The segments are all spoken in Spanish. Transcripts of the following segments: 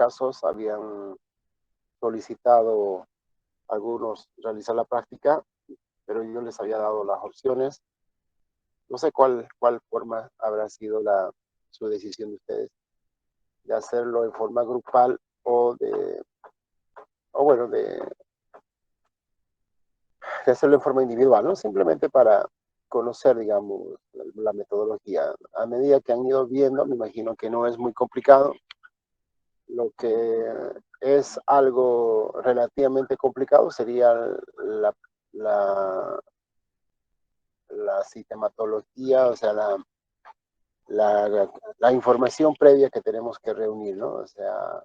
casos habían solicitado algunos realizar la práctica, pero yo les había dado las opciones. No sé cuál forma habrá sido su decisión de ustedes, de hacerlo en forma grupal o bueno, de hacerlo en forma individual, ¿no? Simplemente para conocer, digamos, la metodología. A medida que han ido viendo, me imagino que no es muy complicado. Lo que es algo relativamente complicado sería la, la sistematología, o sea, la información previa que tenemos que reunir, ¿no? O sea,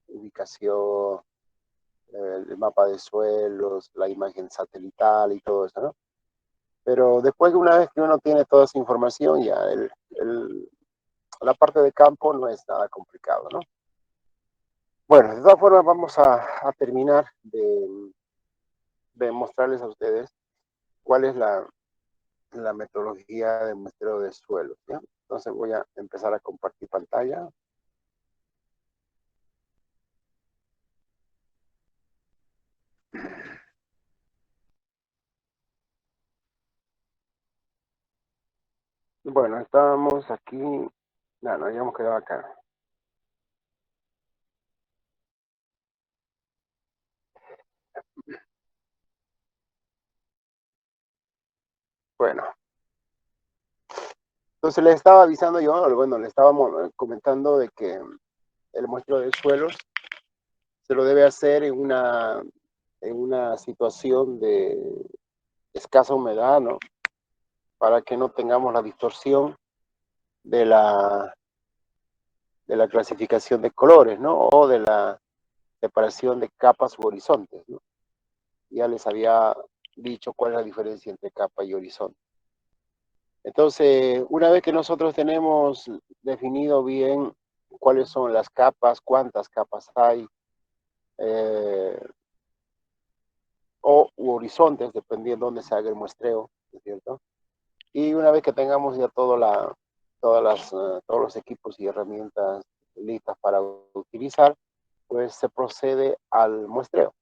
ubicación, el mapa de suelos, la imagen satelital y todo eso, ¿no? Pero después de una vez que uno tiene toda esa información, ya la parte de campo no es nada complicado, ¿no? Bueno, de todas formas vamos a terminar de mostrarles a ustedes cuál es la metodología de muestreo de suelos, ¿ya? Entonces voy a empezar a compartir pantalla. Bueno, estamos aquí. No, nos habíamos quedado acá. Bueno, entonces le estaba avisando yo, bueno, le estábamos comentando de que el muestreo de suelos se lo debe hacer en una situación de escasa humedad, ¿no? Para que no tengamos la distorsión de de la clasificación de colores, ¿no? O de la separación de capas u horizontes, ¿no? Ya les había dicho cuál es la diferencia entre capa y horizonte. Entonces, una vez que nosotros tenemos definido bien cuáles son las capas, cuántas capas hay, eh, o u horizontes, dependiendo de dónde se haga el muestreo, ¿no es cierto? Y una vez que tengamos ya todos los equipos y herramientas listas para utilizar, pues se procede al muestreo.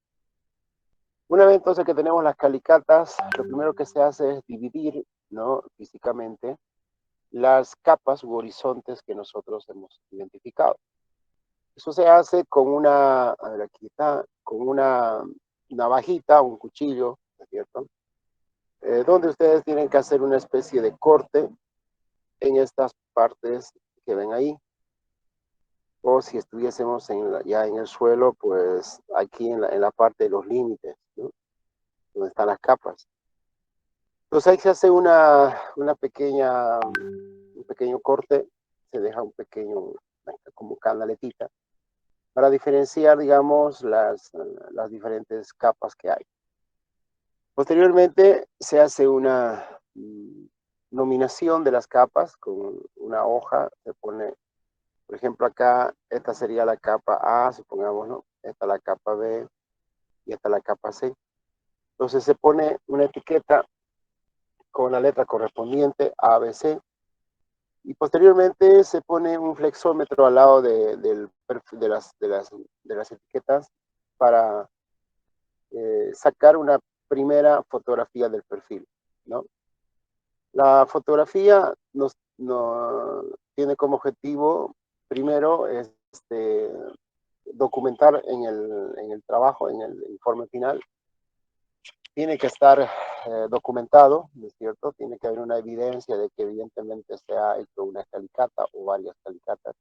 Una vez entonces que tenemos las calicatas, lo primero que se hace es dividir, ¿no? Físicamente las capas u horizontes que nosotros hemos identificado. Eso se hace con a ver, aquí está, con una navajita, un cuchillo, ¿no es cierto? Donde ustedes tienen que hacer una especie de corte en estas partes que ven ahí. O si estuviésemos ya en el suelo, pues aquí en la parte de los límites, ¿no? Donde están las capas. Entonces ahí se hace un pequeño corte, se deja un pequeño, como canaletita, para diferenciar, digamos, las diferentes capas que hay. Posteriormente se hace una nominación de las capas con una hoja, se pone, por ejemplo, acá, esta sería la capa A, supongamos, ¿no? Esta la capa B y esta la capa C. Entonces se pone una etiqueta con la letra correspondiente A, B, C, y posteriormente se pone un flexómetro al lado de las etiquetas para sacar una primera fotografía del perfil, ¿no? La fotografía tiene como objetivo, primero, documentar en el trabajo, en el informe final. Tiene que estar documentado, ¿no es cierto? Tiene que haber una evidencia de que evidentemente se ha hecho una calicata o varias calicatas.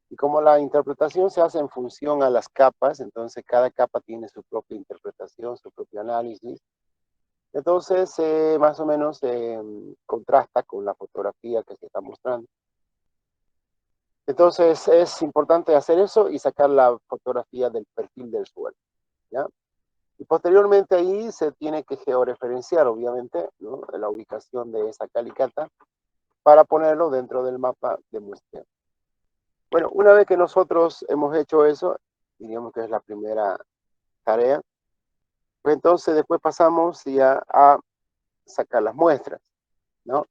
Y como la interpretación se hace en función a las capas, entonces cada capa tiene su propia interpretación, su propio análisis. Entonces, más o menos contrasta con la fotografía que se está mostrando. Entonces, es importante hacer eso y sacar la fotografía del perfil del suelo, ¿ya? Y posteriormente ahí se tiene que georreferenciar, obviamente, ¿no? La ubicación de esa calicata para ponerlo dentro del mapa de muestreo. Bueno, una vez que nosotros hemos hecho eso, diríamos que es la primera tarea, pues entonces después pasamos ya a sacar las muestras, ¿no?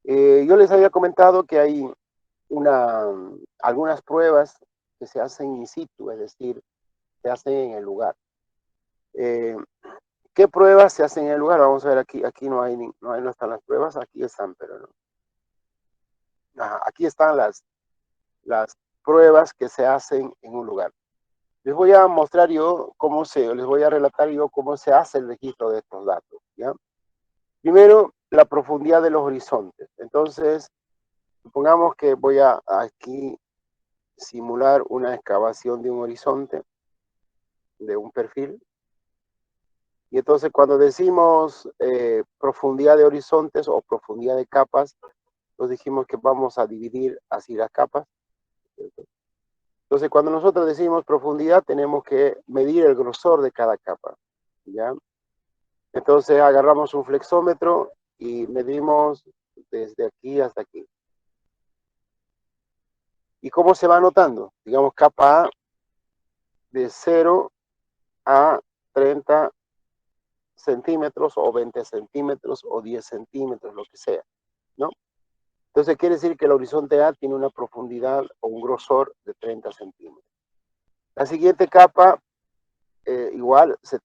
Yo les había comentado que hay algunas pruebas que se hacen in situ, es decir, se hacen en el lugar. ¿Qué pruebas se hacen en el lugar? Vamos a ver aquí, no están las pruebas, aquí están, pero no. Ajá, aquí están las pruebas que se hacen en un lugar. Les voy a mostrar yo les voy a relatar yo cómo se hace el registro de estos datos, ¿ya? Primero, la profundidad de los horizontes. Entonces, supongamos que voy a aquí simular una excavación de un horizonte, de un perfil. Y entonces cuando decimos profundidad de horizontes o profundidad de capas, nos dijimos que vamos a dividir así las capas, ¿cierto? Entonces cuando nosotros decimos profundidad, tenemos que medir el grosor de cada capa, ¿ya? Entonces agarramos un flexómetro y medimos desde aquí hasta aquí. ¿Y cómo se va anotando? Digamos capa A de 0 a 30 centímetros o 20 centímetros o 10 centímetros, lo que sea, ¿no? Entonces quiere decir que el horizonte A tiene una profundidad o un grosor de 30 centímetros. La siguiente capa, igual se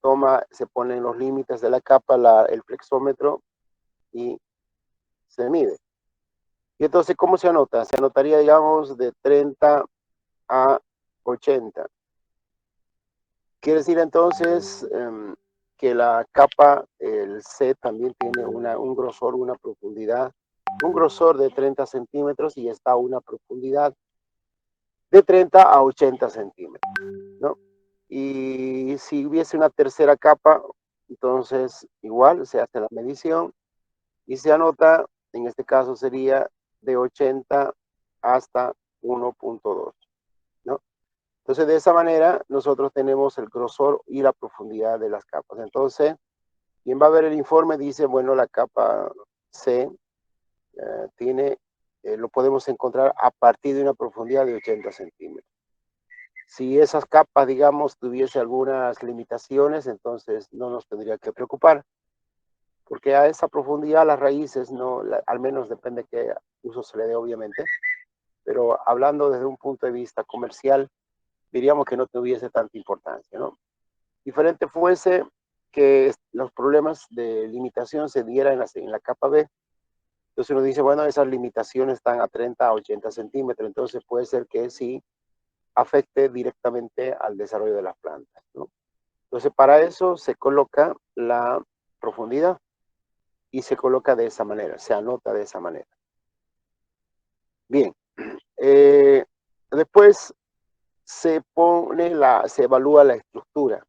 ponen los límites de la capa, el flexómetro y se mide. Y entonces, ¿cómo se anota? Se anotaría, digamos, de 30 a 80. Quiere decir entonces que la capa, el C, también tiene un grosor, una profundidad, un grosor de 30 centímetros y está a una profundidad de 30 a 80 centímetros, ¿no? Y si hubiese una tercera capa, entonces igual se hace la medición y se anota, en este caso sería de 80 hasta 1.2, ¿no? Entonces, de esa manera, nosotros tenemos el grosor y la profundidad de las capas. Entonces, quien va a ver el informe dice, bueno, la capa C lo podemos encontrar a partir de una profundidad de 80 centímetros. Si esas capas, digamos, tuviese algunas limitaciones, entonces no nos tendría que preocupar, porque a esa profundidad las raíces al menos depende qué uso se le dé, obviamente, pero hablando desde un punto de vista comercial, diríamos que no tuviese tanta importancia, ¿no? Diferente fuese que los problemas de limitación se dieran en la capa B. Entonces uno dice, bueno, esas limitaciones están a 30 a 80 centímetros, entonces puede ser que sí afecte directamente al desarrollo de las plantas, ¿no? Entonces para eso se coloca la profundidad y se coloca de esa manera, se anota de esa manera. Bien, después se evalúa la estructura.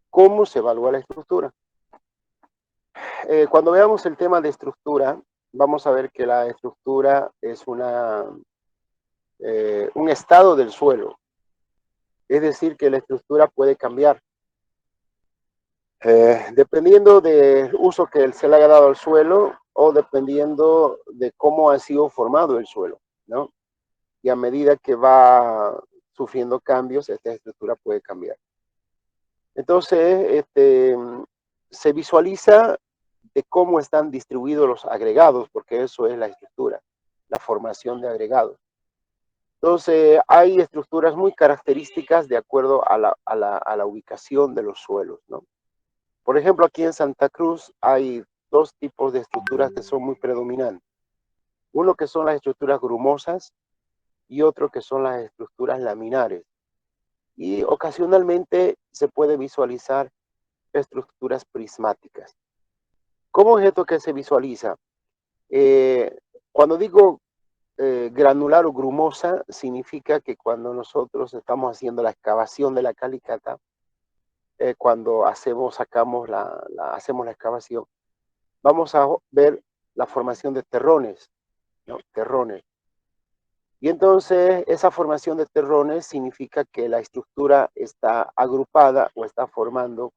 ¿Cómo se evalúa la estructura? Cuando veamos el tema de estructura, vamos a ver que la estructura es un estado del suelo. Es decir, que la estructura puede cambiar. Dependiendo del uso que se le haya dado al suelo o dependiendo de cómo ha sido formado el suelo, ¿no? Y a medida que va sufriendo cambios, esta estructura puede cambiar. Entonces, se visualiza de cómo están distribuidos los agregados, porque eso es la estructura, la formación de agregados. Entonces, hay estructuras muy características de acuerdo a la ubicación de los suelos, ¿no? Por ejemplo, aquí en Santa Cruz hay dos tipos de estructuras que son muy predominantes. Uno que son las estructuras grumosas y otro que son las estructuras laminares. Y ocasionalmente se puede visualizar estructuras prismáticas. ¿Cómo es esto que se visualiza? Cuando digo granular o grumosa, significa que cuando nosotros estamos haciendo la excavación de la calicata, cuando hacemos la excavación, vamos a ver la formación de terrones, ¿no? Terrones. Y entonces esa formación de terrones significa que la estructura está agrupada o está formando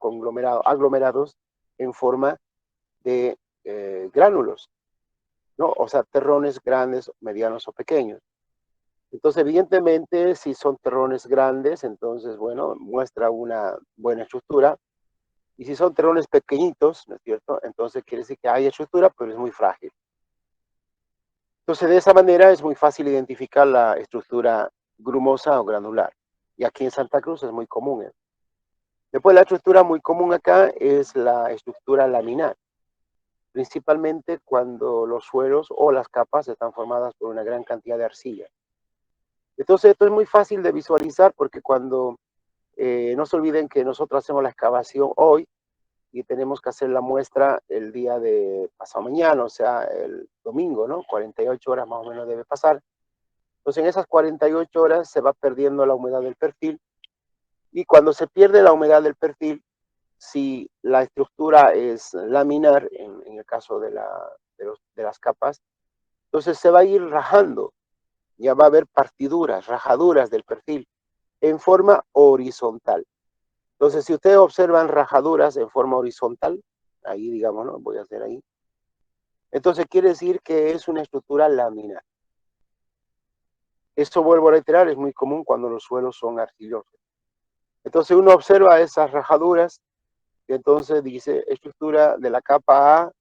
aglomerados en forma de gránulos, ¿no? O sea, terrones grandes, medianos o pequeños. Entonces, evidentemente, si son terrones grandes, entonces, bueno, muestra una buena estructura. Y si son terrones pequeñitos, ¿no es cierto? Entonces quiere decir que hay estructura, pero es muy frágil. Entonces, de esa manera es muy fácil identificar la estructura grumosa o granular. Y aquí en Santa Cruz es muy común. Después, la estructura muy común acá es la estructura laminar, principalmente cuando los suelos o las capas están formadas por una gran cantidad de arcilla. Entonces, esto es muy fácil de visualizar porque cuando no se olviden que nosotros hacemos la excavación hoy y tenemos que hacer la muestra el día de pasado mañana, o sea, el domingo, ¿no? 48 horas más o menos debe pasar. Entonces, en esas 48 horas se va perdiendo la humedad del perfil y cuando se pierde la humedad del perfil, si la estructura es laminar, en el caso de las capas, entonces se va a ir rajando, ya va a haber partiduras, rajaduras del perfil en forma horizontal. Entonces, si ustedes observan rajaduras en forma horizontal, ahí digamos, ¿no? Voy a hacer ahí. Entonces quiere decir que es una estructura laminar. Esto, vuelvo a reiterar, es muy común cuando los suelos son arcillosos. Entonces uno observa esas rajaduras y entonces dice estructura de la capa A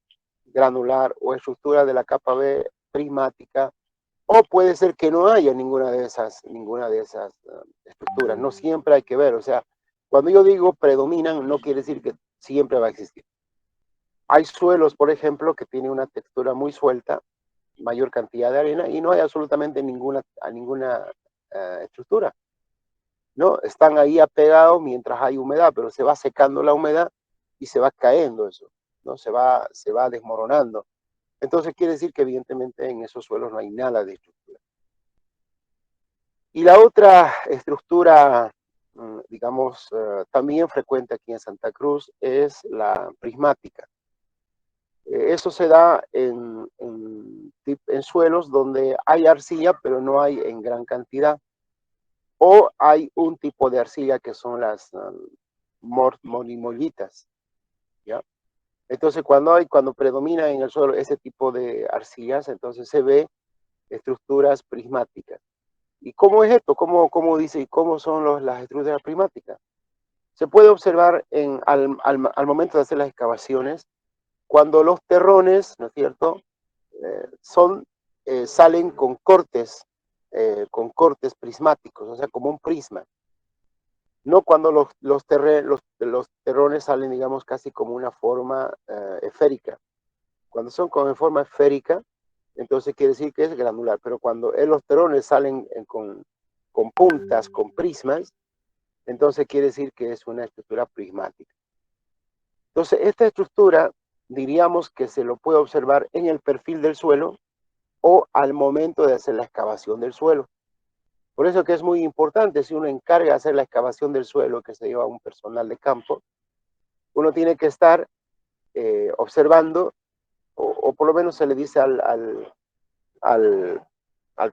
granular o estructura de la capa B prismática, o puede ser que no haya ninguna de esas estructuras. No siempre hay que ver, o sea, cuando yo digo predominan, no quiere decir que siempre va a existir. Hay suelos, por ejemplo, que tienen una textura muy suelta, mayor cantidad de arena, y no hay absolutamente ninguna estructura. ¿No? Están ahí apegados mientras hay humedad, pero se va secando la humedad y se va cayendo eso, ¿no? Se va desmoronando. Entonces quiere decir que evidentemente en esos suelos no hay nada de estructura. Y la otra estructura, digamos, también frecuente aquí en Santa Cruz es la prismática. Eso se da en suelos donde hay arcilla, pero no hay en gran cantidad. O hay un tipo de arcilla que son las monimolitas, ¿ya? Entonces, cuando predomina en el suelo ese tipo de arcillas, entonces se ve estructuras prismáticas. ¿Y cómo es esto? ¿Cómo dice? ¿Y cómo son las estructuras prismáticas? Se puede observar al momento de hacer las excavaciones, cuando los terrones, ¿no es cierto?, salen con cortes prismáticos, o sea, como un prisma. No cuando los terrones salen, digamos, casi como una forma esférica. Cuando son en forma esférica, entonces quiere decir que es granular, pero cuando los terrones salen con puntas, con prismas, entonces quiere decir que es una estructura prismática. Entonces, esta estructura diríamos que se lo puede observar en el perfil del suelo o al momento de hacer la excavación del suelo. Por eso que es muy importante, si uno encarga de hacer la excavación del suelo, que se lleva un personal de campo, uno tiene que estar observando, o por lo menos se le dice al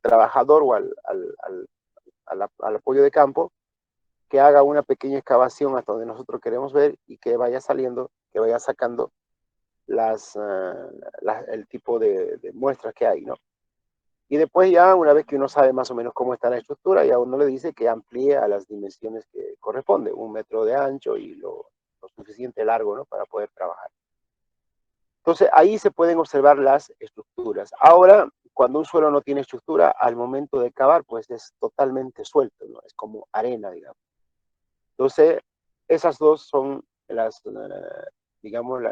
trabajador o al apoyo de campo, que haga una pequeña excavación hasta donde nosotros queremos ver y que vaya saliendo, que vaya sacando el tipo de muestras que hay, ¿no? Y después ya, una vez que uno sabe más o menos cómo está la estructura, ya uno le dice que amplíe a las dimensiones que corresponde, 1 metro de ancho y lo suficiente largo, ¿no? Para poder trabajar. Entonces, ahí se pueden observar las estructuras. Ahora, cuando un suelo no tiene estructura, al momento de cavar, pues es totalmente suelto, ¿no? Es como arena, digamos. Entonces, esas dos son digamos,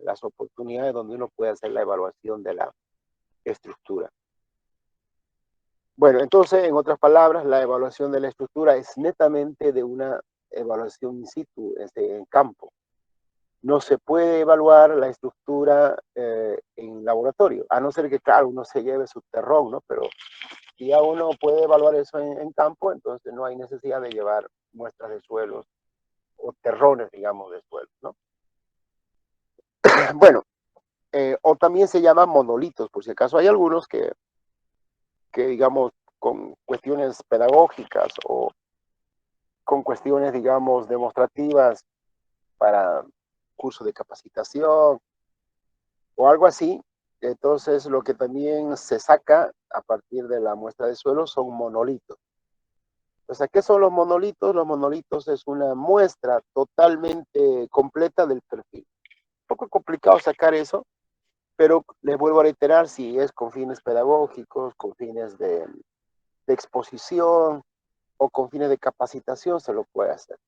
las oportunidades donde uno puede hacer la evaluación de la estructura. Bueno, entonces, en otras palabras, la evaluación de la estructura es netamente de una evaluación in situ, en campo. No se puede evaluar la estructura en laboratorio, a no ser que, claro, uno se lleve su terrón, ¿no? Pero si ya uno puede evaluar eso en campo, entonces no hay necesidad de llevar muestras de suelos o terrones, digamos, de suelos, ¿no? Bueno, o también se llaman monolitos, por si acaso hay algunos que digamos, con cuestiones pedagógicas o con cuestiones, digamos, demostrativas para curso de capacitación o algo así. Entonces, lo que también se saca a partir de la muestra de suelo son monolitos. O sea, ¿qué son los monolitos? Los monolitos es una muestra totalmente completa del perfil. Un poco complicado sacar eso, Pero les vuelvo a reiterar, si es con fines pedagógicos, con fines de exposición o con fines de capacitación, se lo puede hacer.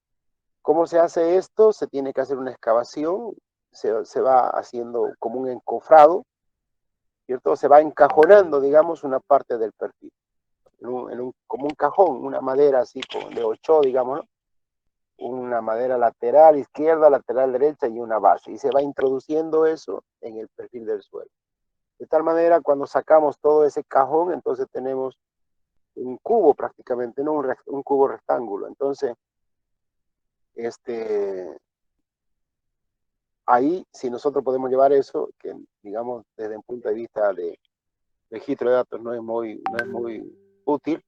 ¿Cómo se hace esto? Se tiene que hacer una excavación, se va haciendo como un encofrado, ¿cierto? Se va encajonando, digamos, una parte del perfil, como un cajón, una madera así de 8, digamos, ¿no? Una madera lateral izquierda, lateral derecha y una base. Y se va introduciendo eso en el perfil del suelo. De tal manera, cuando sacamos todo ese cajón, entonces tenemos un cubo prácticamente, no un cubo rectángulo. Entonces, ahí, si nosotros podemos llevar eso, que digamos desde un punto de vista de registro de datos no es muy útil,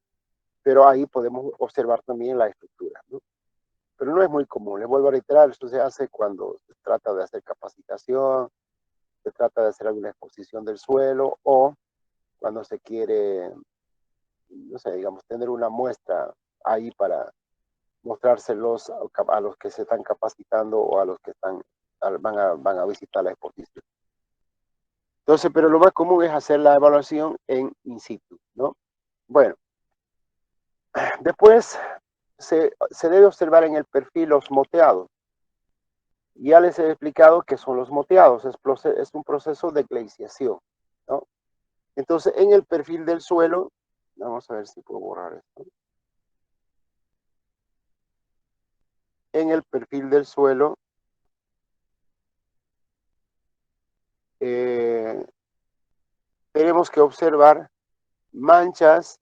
pero ahí podemos observar también la estructura, ¿no? Pero no es muy común, les vuelvo a reiterar, esto se hace cuando se trata de hacer capacitación, se trata de hacer alguna exposición del suelo o cuando se quiere, no sé, digamos, tener una muestra ahí para mostrárselos a los que se están capacitando o a los que van a visitar la exposición. Entonces, pero lo más común es hacer la evaluación en in situ, ¿no? Bueno, después se debe observar en el perfil los moteados. Ya les he explicado qué son los moteados, es un proceso de glaciación, ¿no? Entonces, en el perfil del suelo, vamos a ver si puedo borrar esto. En el perfil del suelo, tenemos que observar manchas,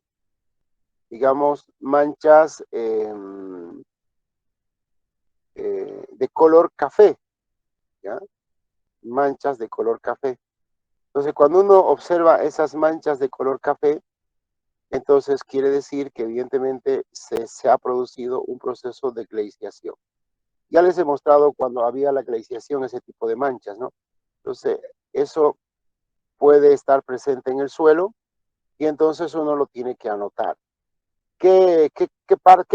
digamos, manchas de color café, ¿ya? Manchas de color café. Entonces, cuando uno observa esas manchas de color café, entonces quiere decir que evidentemente se ha producido un proceso de glaciación. Ya les he mostrado cuando había la glaciación ese tipo de manchas, ¿no? Entonces, eso puede estar presente en el suelo y entonces uno lo tiene que anotar. ¿Qué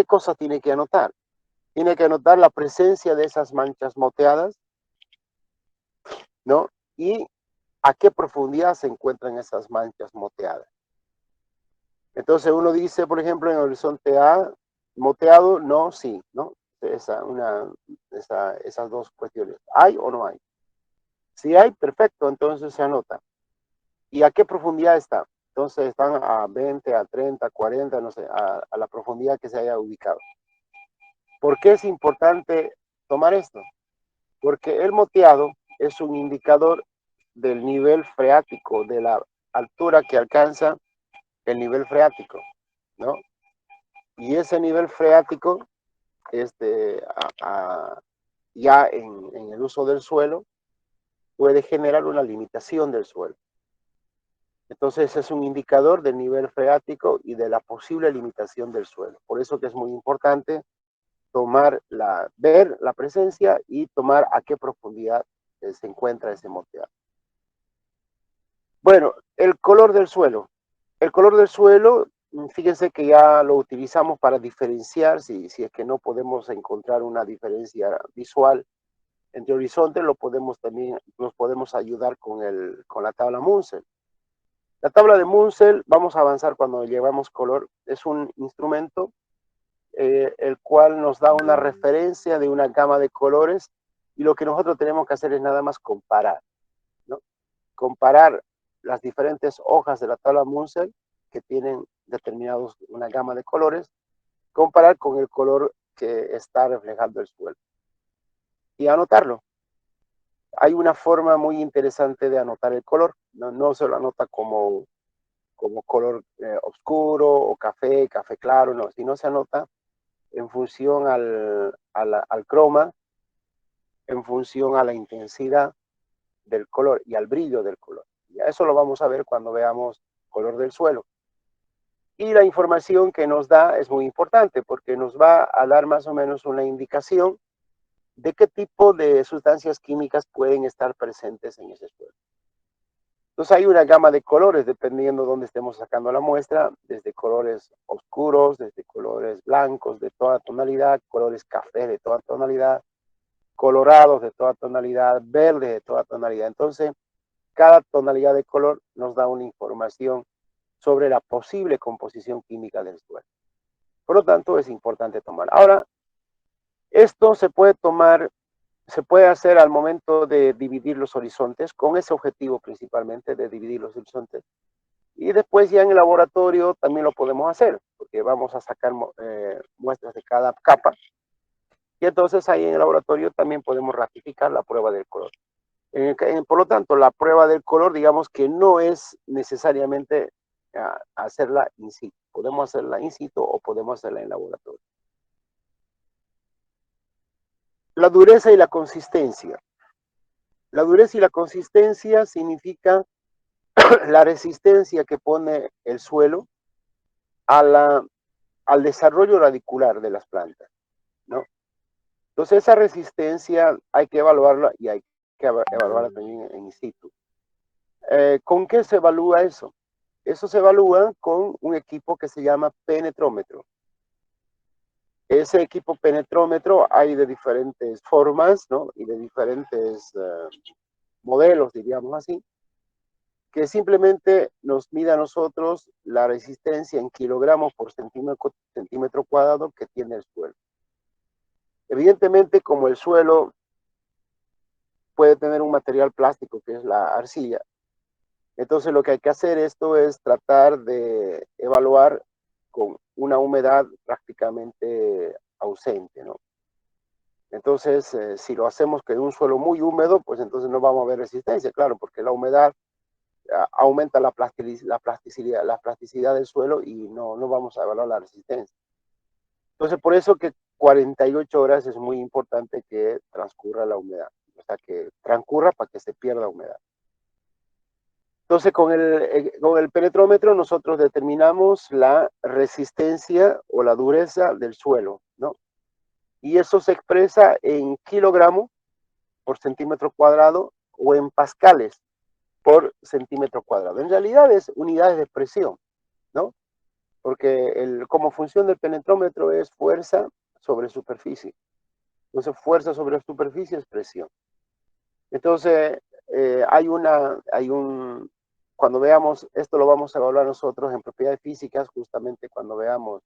cosa tiene que anotar? Tiene que anotar la presencia de esas manchas moteadas, ¿no? Y a qué profundidad se encuentran esas manchas moteadas. Entonces uno dice, por ejemplo, en el horizonte A, moteado, no, sí, ¿no? Esas dos cuestiones. ¿Hay o no hay? Si hay, perfecto, entonces se anota. ¿Y a qué profundidad está? Entonces están a 20, a 30, 40, no sé, a la profundidad que se haya ubicado. ¿Por qué es importante tomar esto? Porque el moteado es un indicador del nivel freático, de la altura que alcanza el nivel freático, ¿no? Y ese nivel freático, ya en el uso del suelo, puede generar una limitación del suelo. Entonces es un indicador del nivel freático y de la posible limitación del suelo. Por eso que es muy importante ver la presencia y tomar a qué profundidad se encuentra ese moteado. Bueno, el color del suelo. El color del suelo, fíjense que ya lo utilizamos para diferenciar, si es que no podemos encontrar una diferencia visual entre horizontes, nos podemos ayudar con la tabla Munsell. La tabla de Munsell, vamos a avanzar cuando llevamos color, es un instrumento el cual nos da una referencia de una gama de colores y lo que nosotros tenemos que hacer es nada más comparar, ¿no? Comparar las diferentes hojas de la tabla Munsell que tienen determinados una gama de colores, comparar con el color que está reflejando el suelo y anotarlo. Hay una forma muy interesante de anotar el color, no se lo anota como color oscuro o café claro, no, sino se anota en función al croma, en función a la intensidad del color y al brillo del color. Y eso lo vamos a ver cuando veamos color del suelo. Y la información que nos da es muy importante porque nos va a dar más o menos una indicación de qué tipo de sustancias químicas pueden estar presentes en ese suelo. Entonces hay una gama de colores dependiendo de dónde estemos sacando la muestra, desde colores oscuros, desde colores blancos de toda tonalidad, colores café de toda tonalidad, colorados de toda tonalidad, verdes de toda tonalidad. Entonces, cada tonalidad de color nos da una información sobre la posible composición química del suelo. Por lo tanto, es importante tomar. Ahora, esto se puede hacer al momento de dividir los horizontes, con ese objetivo principalmente de dividir los horizontes. Y después ya en el laboratorio también lo podemos hacer, porque vamos a sacar muestras de cada capa. Y entonces ahí en el laboratorio también podemos ratificar la prueba del color. Por lo tanto, la prueba del color, digamos que no es necesariamente hacerla in situ. Podemos hacerla in situ o podemos hacerla en laboratorio. La dureza y la consistencia. La dureza y la consistencia significa la resistencia que pone el suelo al desarrollo radicular de las plantas, ¿no? Entonces esa resistencia hay que evaluarla y hay que evaluarla también in situ. ¿Con qué se evalúa eso? Eso se evalúa con un equipo que se llama penetrómetro. Ese equipo penetrómetro hay de diferentes formas, ¿no? Y de diferentes modelos, diríamos así, que simplemente nos mide a nosotros la resistencia en kilogramos por centímetro cuadrado que tiene el suelo. Evidentemente, como el suelo puede tener un material plástico que es la arcilla, entonces lo que hay que hacer esto es tratar de evaluar con una humedad prácticamente ausente, ¿no? Entonces, si lo hacemos con un suelo muy húmedo, pues entonces no vamos a ver resistencia, claro, porque la humedad aumenta la plasticidad del suelo y no vamos a evaluar la resistencia. Entonces, por eso que 48 horas es muy importante que transcurra la humedad, o sea, que transcurra para que se pierda humedad. Entonces, con el penetrómetro nosotros determinamos la resistencia o la dureza del suelo, ¿no? Y eso se expresa en kilogramos por centímetro cuadrado o en pascales por centímetro cuadrado. En realidad es unidades de presión, ¿no? Porque como función del penetrómetro es fuerza sobre superficie. Entonces, fuerza sobre superficie es presión. Entonces, cuando veamos, esto lo vamos a evaluar nosotros en propiedades físicas, justamente cuando veamos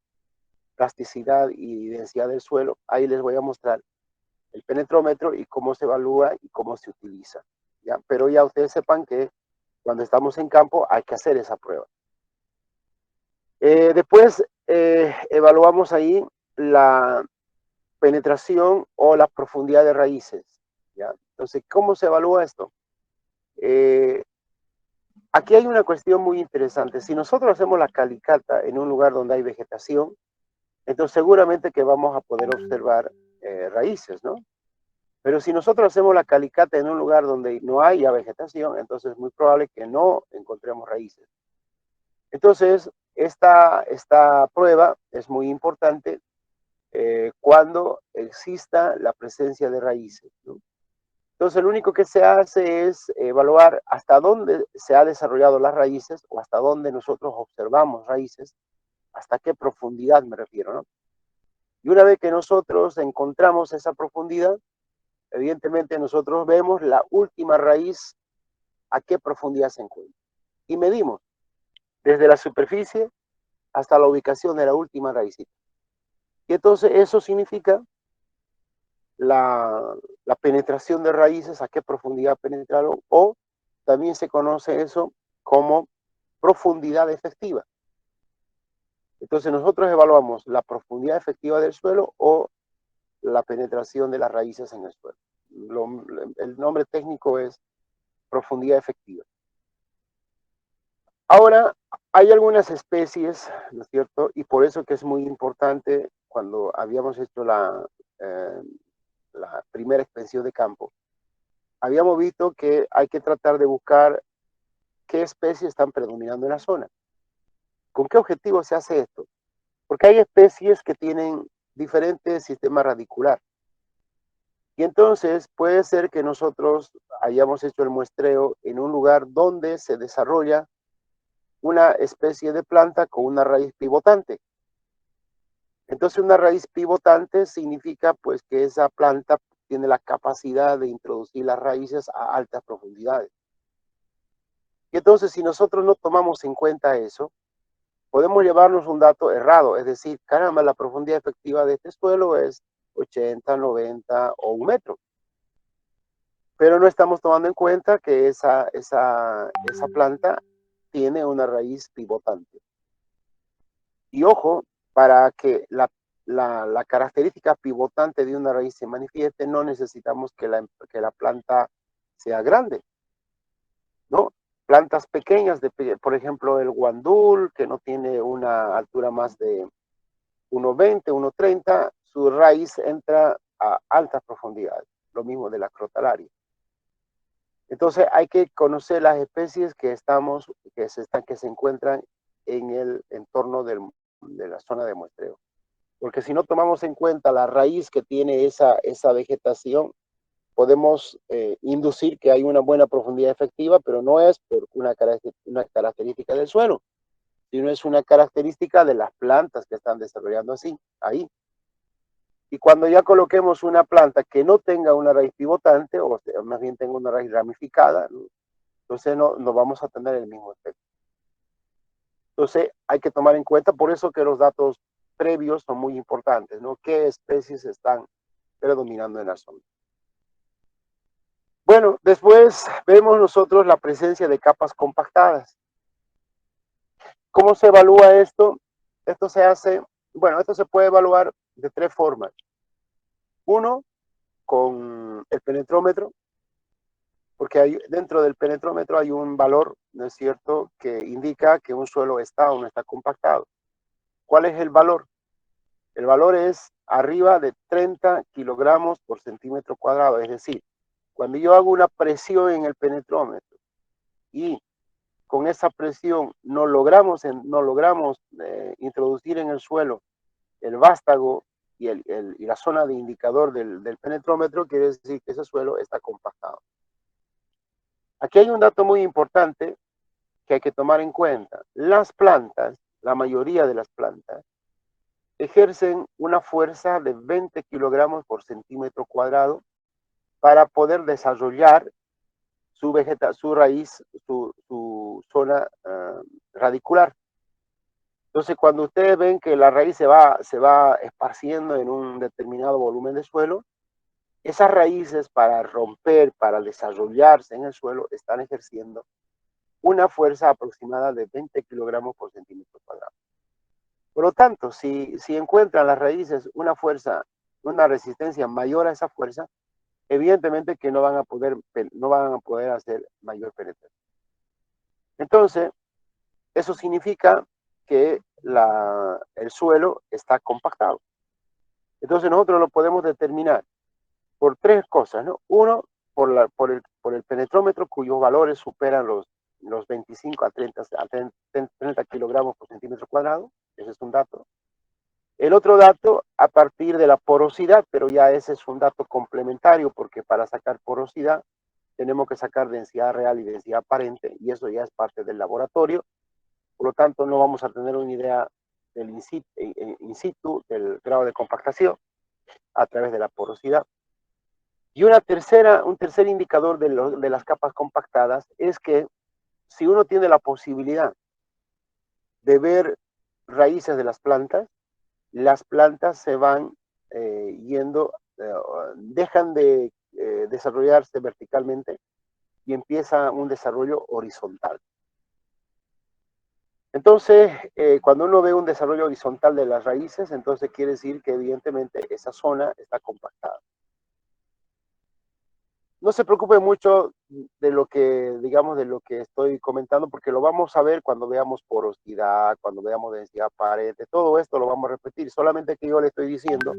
plasticidad y densidad del suelo, ahí les voy a mostrar el penetrómetro y cómo se evalúa y cómo se utiliza, ¿ya? Pero ya ustedes sepan que cuando estamos en campo hay que hacer esa prueba. Después evaluamos ahí la penetración o la profundidad de raíces, ¿ya? Entonces, ¿cómo se evalúa esto? Aquí hay una cuestión muy interesante. Si nosotros hacemos la calicata en un lugar donde hay vegetación, entonces seguramente que vamos a poder observar raíces, ¿no? Pero si nosotros hacemos la calicata en un lugar donde no haya vegetación, entonces es muy probable que no encontremos raíces. Entonces, esta prueba es muy importante cuando exista la presencia de raíces, ¿no? Entonces, lo único que se hace es evaluar hasta dónde se ha desarrollado las raíces o hasta dónde nosotros observamos raíces, hasta qué profundidad me refiero, ¿no? Y una vez que nosotros encontramos esa profundidad, evidentemente nosotros vemos la última raíz a qué profundidad se encuentra. Y medimos desde la superficie hasta la ubicación de la última raícita. Y entonces eso significa la penetración de raíces, a qué profundidad penetraron, o también se conoce eso como profundidad efectiva. Entonces nosotros evaluamos la profundidad efectiva del suelo o la penetración de las raíces en el suelo. El nombre técnico es profundidad efectiva. Ahora, hay algunas especies, ¿no es cierto? Y por eso que es muy importante cuando habíamos hecho la primera extensión de campo, habíamos visto que hay que tratar de buscar qué especies están predominando en la zona. ¿Con qué objetivo se hace esto? Porque hay especies que tienen diferentes sistemas radicular. Y entonces puede ser que nosotros hayamos hecho el muestreo en un lugar donde se desarrolla una especie de planta con una raíz pivotante. Entonces una raíz pivotante significa pues que esa planta tiene la capacidad de introducir las raíces a altas profundidades. Y entonces, si nosotros no tomamos en cuenta eso, podemos llevarnos un dato errado, es decir, caramba, la profundidad efectiva de este suelo es 80, 90 o 1 metro. Pero no estamos tomando en cuenta que esa planta tiene una raíz pivotante. Y ojo, para que la característica pivotante de una raíz se manifieste, no necesitamos que la planta sea grande, ¿no? Plantas pequeñas, por ejemplo, el guandul, que no tiene una altura más de 1,20, 1,30, su raíz entra a altas profundidades, lo mismo de la crotalaria. Entonces hay que conocer las especies que se encuentran en el entorno de la zona de muestreo. Porque si no tomamos en cuenta la raíz que tiene esa vegetación, podemos inducir que hay una buena profundidad efectiva, pero no es por una característica del suelo, sino es una característica de las plantas que están desarrollando ahí. Y cuando ya coloquemos una planta que no tenga una raíz pivotante, o más bien tenga una raíz ramificada, ¿no? Entonces no vamos a tener el mismo efecto. Entonces hay que tomar en cuenta, por eso que los datos previos son muy importantes, ¿no? ¿Qué especies están predominando en la zona? Bueno, después vemos nosotros la presencia de capas compactadas. ¿Cómo se evalúa esto? Esto se puede evaluar de 3 formas. Uno, con el penetrómetro, porque dentro del penetrómetro hay un valor, ¿no es cierto?, que indica que un suelo está o no está compactado. ¿Cuál es el valor? El valor es arriba de 30 kilogramos por centímetro cuadrado, es decir, cuando yo hago una presión en el penetrómetro y con esa presión no logramos introducir en el suelo el vástago y la zona de indicador del penetrómetro, quiere decir que ese suelo está compactado. Aquí hay un dato muy importante que hay que tomar en cuenta. Las plantas, la mayoría de las plantas, ejercen una fuerza de 20 kilogramos por centímetro cuadrado para poder desarrollar su raíz, su zona radicular. Entonces, cuando ustedes ven que la raíz se va esparciendo en un determinado volumen de suelo, esas raíces para romper, para desarrollarse en el suelo, están ejerciendo una fuerza aproximada de 20 kilogramos por centímetro cuadrado. Por lo tanto, si encuentran las raíces una resistencia mayor a esa fuerza, evidentemente que no van a poder hacer mayor penetración. Entonces, eso significa que el suelo está compactado. Entonces nosotros lo podemos determinar por 3 cosas, ¿no? Uno, por el penetrómetro, cuyos valores superan los 25 a 30 kilogramos por centímetro cuadrado. Ese es un dato. El otro dato, a partir de la porosidad, pero ya ese es un dato complementario, porque para sacar porosidad tenemos que sacar densidad real y densidad aparente, y eso ya es parte del laboratorio. Por lo tanto, no vamos a tener una idea del in situ del grado de compactación a través de la porosidad. Y un tercer indicador de las capas compactadas es que si uno tiene la posibilidad de ver raíces de las plantas se van dejan de desarrollarse verticalmente y empieza un desarrollo horizontal. Entonces, cuando uno ve un desarrollo horizontal de las raíces, entonces quiere decir que evidentemente esa zona está compactada. No se preocupe mucho de lo que estoy comentando, porque lo vamos a ver cuando veamos porosidad, cuando veamos densidad aparente, todo esto lo vamos a repetir, solamente que yo le estoy diciendo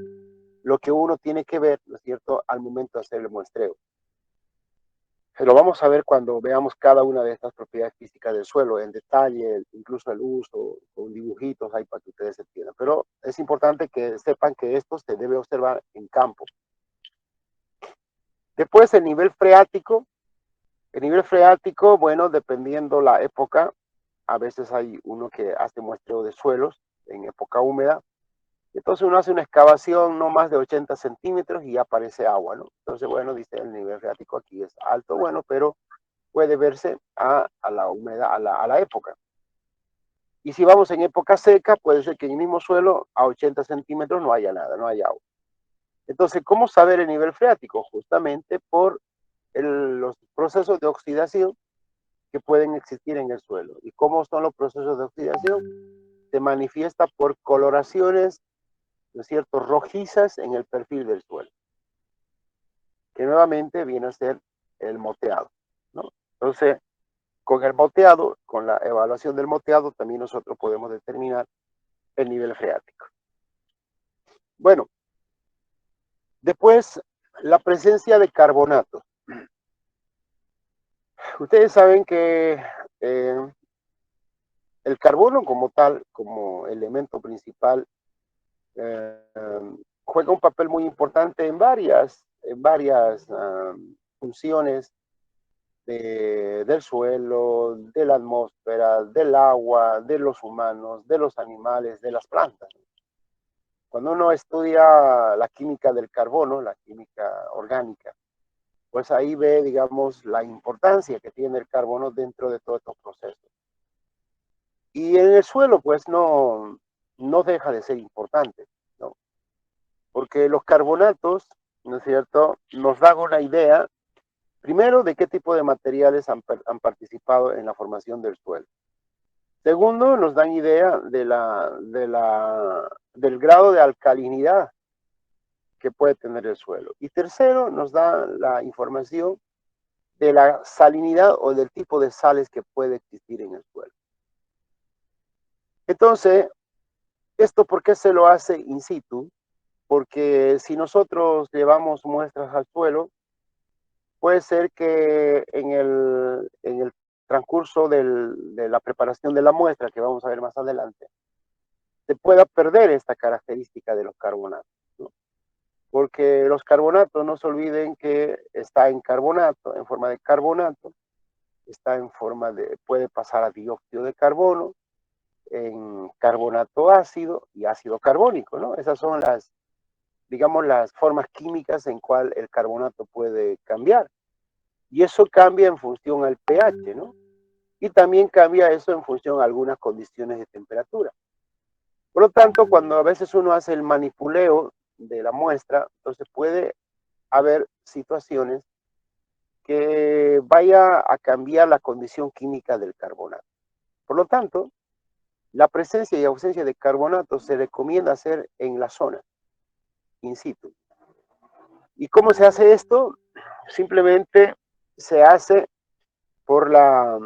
lo que uno tiene que ver, ¿no es cierto?, al momento de hacer el muestreo. Lo vamos a ver cuando veamos cada una de estas propiedades físicas del suelo en detalle, incluso el uso, con dibujitos ahí para que ustedes entiendan. Pero es importante que sepan que esto se debe observar en campo. Después el nivel freático. El nivel freático, bueno, dependiendo la época, a veces hay uno que hace muestreo de suelos en época húmeda. Entonces uno hace una excavación no más de 80 centímetros y aparece agua, ¿no? Entonces, bueno, dice el nivel freático aquí es alto, bueno, pero puede verse a la humedad, a la época. Y si vamos en época seca, puede ser que en el mismo suelo a 80 centímetros no haya nada, no haya agua. Entonces, ¿cómo saber el nivel freático? Justamente por los procesos de oxidación que pueden existir en el suelo. ¿Y cómo son los procesos de oxidación? Se manifiesta por coloraciones, ¿no es cierto?, rojizas en el perfil del suelo, que nuevamente viene a ser el moteado, ¿no? Entonces, con el moteado, con la evaluación del moteado, también nosotros podemos determinar el nivel freático. Bueno, después, la presencia de carbonato. Ustedes saben que el carbono como tal, como elemento principal, eh, juega un papel muy importante en varias funciones del suelo, de la atmósfera, del agua, de los humanos, de los animales, de las plantas. Cuando uno estudia la química del carbono, la química orgánica, pues ahí ve, digamos, la importancia que tiene el carbono dentro de todos estos procesos. Y en el suelo, pues no deja de ser importante, ¿no? Porque los carbonatos, ¿no es cierto?, nos dan una idea, primero, de qué tipo de materiales han participado en la formación del suelo. Segundo, nos dan idea del grado de alcalinidad que puede tener el suelo. Y tercero, nos da la información de la salinidad o del tipo de sales que puede existir en el suelo. Entonces, ¿esto por qué se lo hace in situ? Porque si nosotros llevamos muestras al suelo, puede ser que en el transcurso de la preparación de la muestra, que vamos a ver más adelante, se pueda perder esta característica de los carbonatos, ¿no? Porque los carbonatos, no se olviden que está en carbonato, en forma de carbonato, está en forma de, puede pasar a dióxido de carbono, en carbonato ácido y ácido carbónico, ¿no? Esas son las, digamos, las formas químicas en cual el carbonato puede cambiar. Y eso cambia en función al pH, ¿no? Y también cambia eso en función a algunas condiciones de temperatura. Por lo tanto, cuando a veces uno hace el manipuleo de la muestra, entonces puede haber situaciones que vaya a cambiar la condición química del carbonato. Por lo tanto, la presencia y ausencia de carbonato se recomienda hacer en la zona, in situ. ¿Y cómo se hace esto? Simplemente se hace por la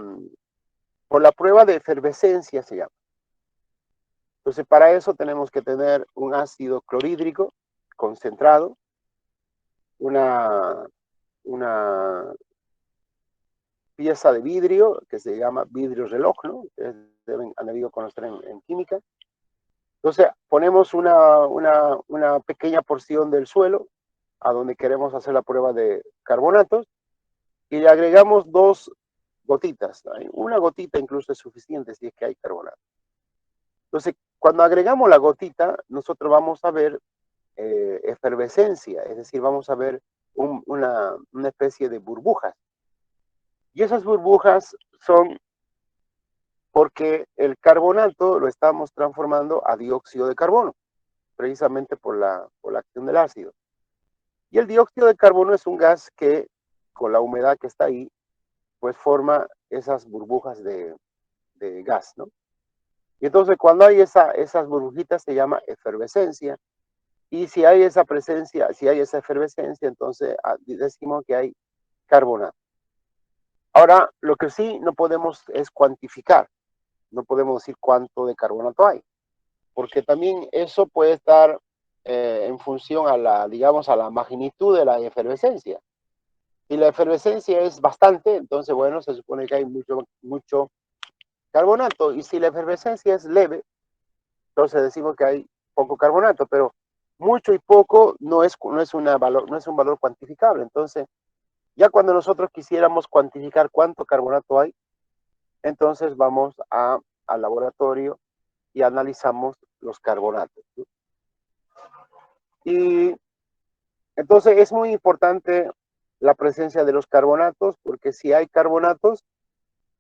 prueba de efervescencia, se llama. Entonces, para eso tenemos que tener un ácido clorhídrico concentrado, una pieza de vidrio que se llama vidrio reloj, ¿no? Ustedes han debido conocer en química. Entonces, ponemos una pequeña porción del suelo a donde queremos hacer la prueba de carbonatos y le agregamos 2 gotitas. ¿No? Una gotita incluso es suficiente si es que hay carbonato. Entonces, cuando agregamos la gotita, nosotros vamos a ver efervescencia, es decir, vamos a ver una especie de burbujas. Y esas burbujas son porque el carbonato lo estamos transformando a dióxido de carbono, precisamente por la acción del ácido. Y el dióxido de carbono es un gas que, con la humedad que está ahí, pues forma esas burbujas de gas, ¿no? Y entonces cuando hay esas burbujitas se llama efervescencia. Y si hay esa presencia, si hay esa efervescencia, entonces decimos que hay carbonato. Ahora, lo que sí no podemos es cuantificar, no podemos decir cuánto de carbonato hay, porque también eso puede estar en función a la, digamos, a la magnitud de la efervescencia. Si la efervescencia es bastante, entonces, bueno, se supone que hay mucho carbonato, y si la efervescencia es leve, entonces decimos que hay poco carbonato, pero mucho y poco no es un valor cuantificable. Entonces, ya cuando nosotros quisiéramos cuantificar cuánto carbonato hay, entonces vamos al laboratorio y analizamos los carbonatos, ¿sí? Y entonces es muy importante la presencia de los carbonatos, porque si hay carbonatos,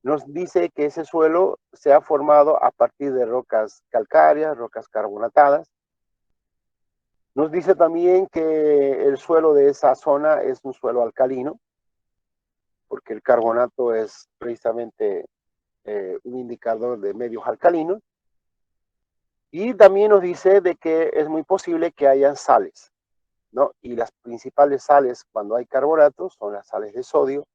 nos dice que ese suelo se ha formado a partir de rocas calcáreas, rocas carbonatadas. Nos dice también que el suelo de esa zona es un suelo alcalino, porque el carbonato es precisamente un indicador de medios alcalinos. Y también nos dice de que es muy posible que hayan sales, ¿no? Y las principales sales cuando hay carbonatos son las sales de sodio,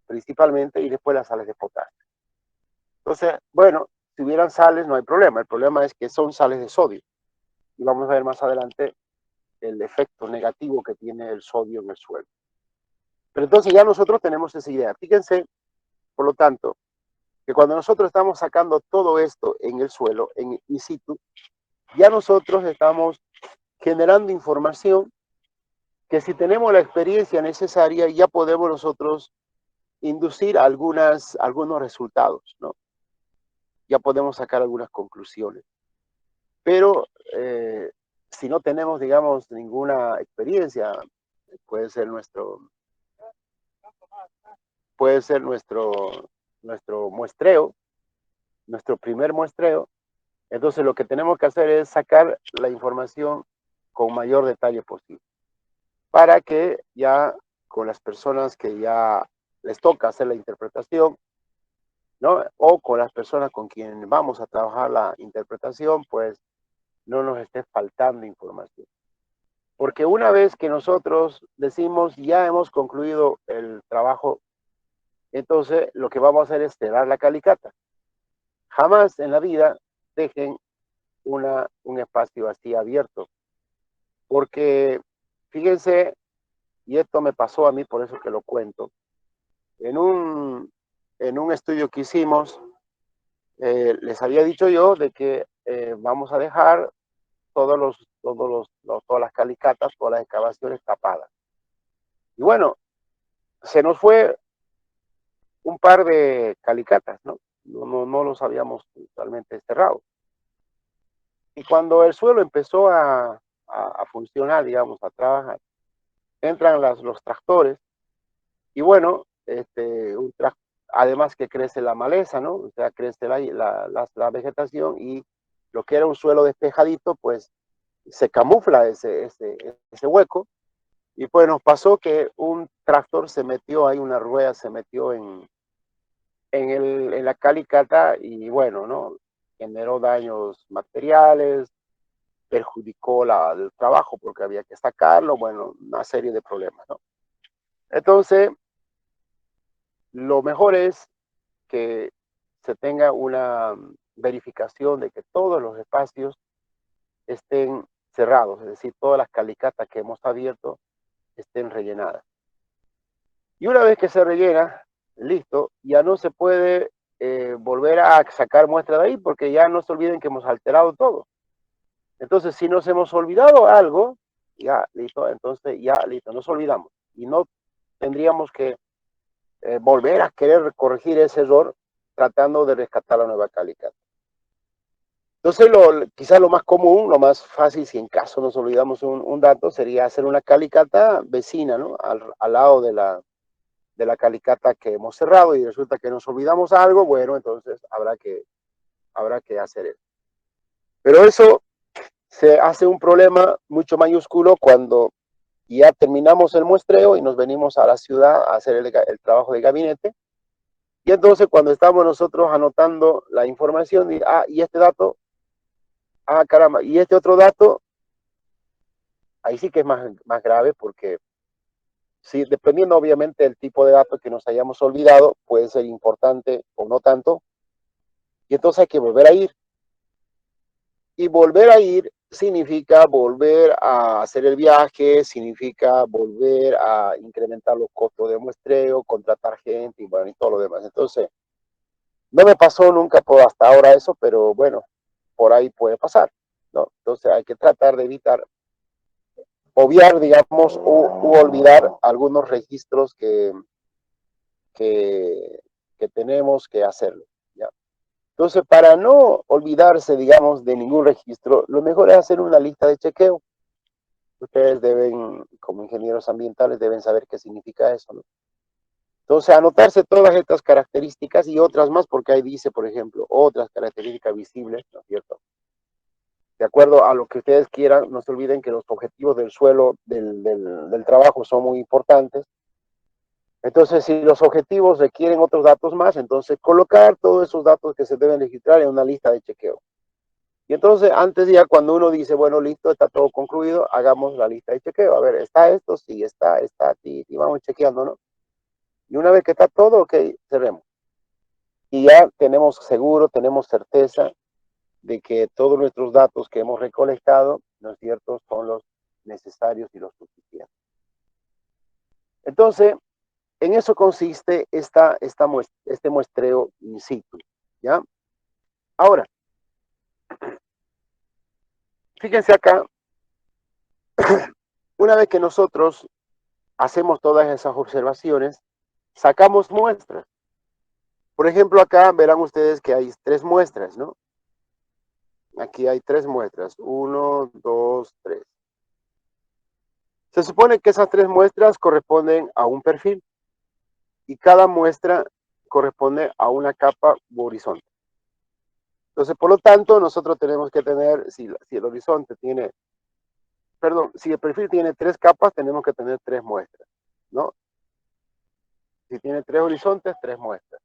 principalmente, y después las sales de potasio. Entonces, bueno, si hubieran sales no hay problema. El problema es que son sales de sodio. Y vamos a ver más adelante el efecto negativo que tiene el sodio en el suelo. Pero entonces ya nosotros tenemos esa idea. Fíjense, por lo tanto, que cuando nosotros estamos sacando todo esto en el suelo, en in situ, ya nosotros estamos generando información que si tenemos la experiencia necesaria ya podemos nosotros inducir algunos resultados, ¿no? Ya podemos sacar algunas conclusiones. Pero si no tenemos, digamos, ninguna experiencia, puede ser nuestro muestreo, nuestro primer muestreo. Entonces lo que tenemos que hacer es sacar la información con mayor detalle posible, para que ya con las personas que ya les toca hacer la interpretación, ¿no? O con las personas con quien vamos a trabajar la interpretación, pues no nos esté faltando información. Porque una vez que nosotros decimos ya hemos concluido el trabajo, entonces lo que vamos a hacer es cerrar la calicata. Jamás en la vida dejen un espacio así abierto. Porque fíjense, y esto me pasó a mí, por eso que lo cuento, en un estudio que hicimos, les había dicho yo de que vamos a dejar todas las calicatas, todas las excavaciones tapadas. Y bueno, se nos fue un par de calicatas, ¿no? No los habíamos totalmente cerrado. Y cuando el suelo empezó a funcionar, digamos, a trabajar, entran los tractores y bueno, además que crece la maleza, ¿no? O sea, crece la vegetación y lo que era un suelo despejadito, pues se camufla ese hueco. Y pues nos pasó que un tractor se metió, hay una rueda se metió en la calicata y bueno, ¿no? Generó daños materiales, perjudicó el trabajo porque había que sacarlo, bueno, una serie de problemas, ¿no? Entonces, lo mejor es que se tenga una verificación de que todos los espacios estén cerrados, es decir, todas las calicatas que hemos abierto estén rellenadas. Y una vez que se rellena, listo, ya no se puede volver a sacar muestra de ahí porque ya no se olviden que hemos alterado todo. Entonces, si nos hemos olvidado algo, ya, listo, entonces ya, listo, nos olvidamos. Y no tendríamos que volver a querer corregir ese error tratando de rescatar la nueva calicata. Entonces, quizás lo más común, lo más fácil, si en caso nos olvidamos un dato, sería hacer una calicata vecina, ¿no? Al lado de la calicata que hemos cerrado y resulta que nos olvidamos algo, bueno, entonces habrá que hacer eso. Pero eso se hace un problema mucho mayúsculo cuando ya terminamos el muestreo y nos venimos a la ciudad a hacer el trabajo de gabinete. Y entonces cuando estamos nosotros anotando la información, y este dato, caramba, y este otro dato, ahí sí que es más grave porque sí, dependiendo obviamente del tipo de dato que nos hayamos olvidado, puede ser importante o no tanto, y entonces hay que volver a ir. Y volver a ir significa volver a hacer el viaje, significa volver a incrementar los costos de muestreo, contratar gente y bueno, y todo lo demás. Entonces, no me pasó nunca por hasta ahora eso, pero bueno, por ahí puede pasar, ¿no? Entonces hay que tratar de evitar, obviar, digamos, u olvidar algunos registros que, que tenemos que hacerlo, ¿ya? Entonces, para no olvidarse, digamos, de ningún registro, lo mejor es hacer una lista de chequeo. Ustedes deben como ingenieros ambientales deben saber qué significa eso, ¿no? Entonces, anotarse todas estas características y otras más, porque ahí dice, por ejemplo, otras características visibles, ¿no es cierto? De acuerdo a lo que ustedes quieran, no se olviden que los objetivos del suelo, del trabajo son muy importantes. Entonces, si los objetivos requieren otros datos más, entonces colocar todos esos datos que se deben registrar en una lista de chequeo. Y entonces, antes ya cuando uno dice, bueno, listo, está todo concluido, hagamos la lista de chequeo. A ver, ¿está esto? Sí, está, y vamos chequeando, ¿no? Y una vez que está todo, ok, cerremos. Y ya tenemos seguro, tenemos certeza de que todos nuestros datos que hemos recolectado, ¿no es cierto?, son los necesarios y los suficientes. Entonces, en eso consiste este muestreo in situ, ¿ya? Ahora, fíjense acá, una vez que nosotros hacemos todas esas observaciones, sacamos muestras. Por ejemplo, acá verán ustedes que hay 3 muestras, ¿no? Aquí hay 3 muestras, 1, 2, 3. Se supone que esas 3 muestras corresponden a un perfil y cada muestra corresponde a una capa u horizonte. Entonces, por lo tanto, nosotros tenemos que tener, si el horizonte tiene, perdón, si el perfil tiene 3 capas, tenemos que tener 3 muestras, ¿no? Si tiene 3 horizontes, 3 muestras.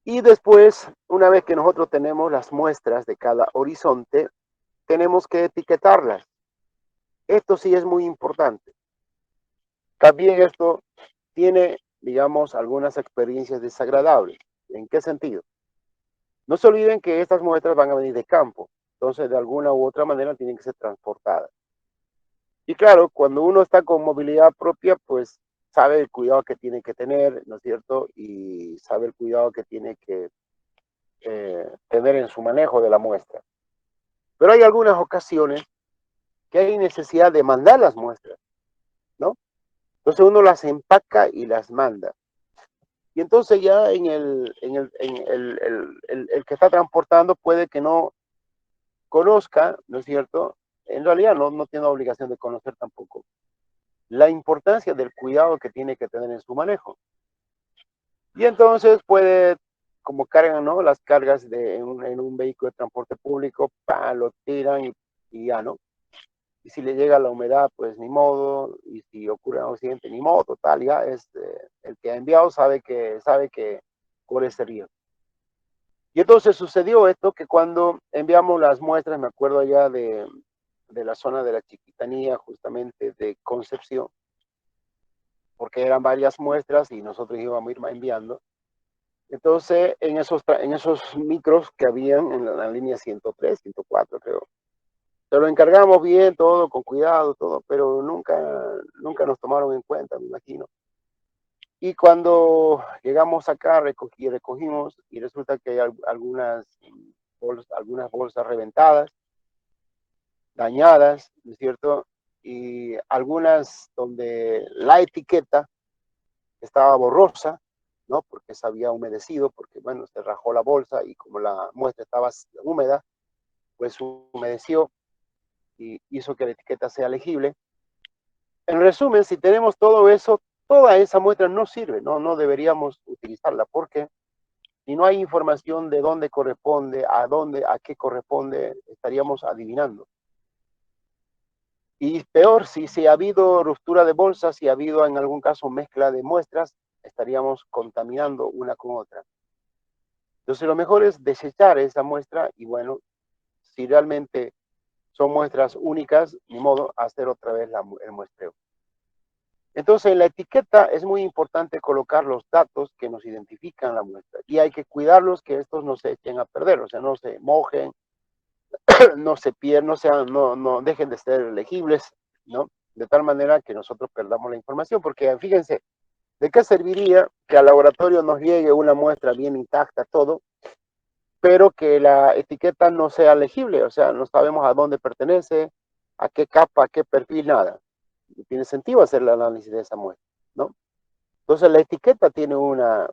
Y después, una vez que nosotros tenemos las muestras de cada horizonte, tenemos que etiquetarlas. Esto sí es muy importante. También esto tiene, digamos, algunas experiencias desagradables. ¿En qué sentido? No se olviden que estas muestras van a venir de campo, entonces de alguna u otra manera tienen que ser transportadas. Y claro, cuando uno está con movilidad propia, pues sabe el cuidado que tiene que tener, ¿no es cierto? Y sabe el cuidado que tiene que tener en su manejo de la muestra. Pero hay algunas ocasiones que hay necesidad de mandar las muestras, ¿no? Entonces uno las empaca y las manda. Y entonces ya el que está transportando puede que no conozca, ¿no es cierto? En realidad no tiene obligación de conocer tampoco la importancia del cuidado que tiene que tener en su manejo. Y entonces puede, como cargan, ¿no? Las cargas en un vehículo de transporte público, lo tiran y ya, ¿no? Y si le llega la humedad, pues ni modo, y si ocurre un accidente, ni modo, total, ya es, el que ha enviado sabe que corre ese riesgo. Y entonces sucedió esto que cuando enviamos las muestras, me acuerdo allá de la zona de la Chiquitanía, justamente de Concepción, porque eran varias muestras y nosotros íbamos a ir enviando. Entonces, en esos micros que habían en la línea 103, 104, creo, se lo encargamos bien, todo, con cuidado, todo, pero nunca nos tomaron en cuenta, me imagino. Y cuando llegamos acá, recogimos, y resulta que hay algunas bolsas reventadas, dañadas, ¿no es cierto? Y algunas donde la etiqueta estaba borrosa, ¿no? Porque se había humedecido, porque, bueno, se rajó la bolsa y como la muestra estaba húmeda, pues humedeció y hizo que la etiqueta sea legible. En resumen, si tenemos todo eso, toda esa muestra no sirve, no deberíamos utilizarla, porque si no hay información de dónde corresponde, a qué corresponde, estaríamos adivinando. Y peor, si ha habido ruptura de bolsas, si ha habido en algún caso mezcla de muestras, estaríamos contaminando una con otra. Entonces lo mejor es desechar esa muestra y bueno, si realmente son muestras únicas, ni modo, hacer otra vez el muestreo. Entonces en la etiqueta es muy importante colocar los datos que nos identifican la muestra y hay que cuidarlos que estos no se echen a perder, o sea, no se mojen, no se pierdan, no dejen de ser legibles, ¿no? De tal manera que nosotros perdamos la información, porque fíjense, ¿de qué serviría que al laboratorio nos llegue una muestra bien intacta, todo, pero que la etiqueta no sea legible? O sea, no sabemos a dónde pertenece, a qué capa, a qué perfil, nada. No tiene sentido hacer el análisis de esa muestra, ¿no? Entonces la etiqueta tiene una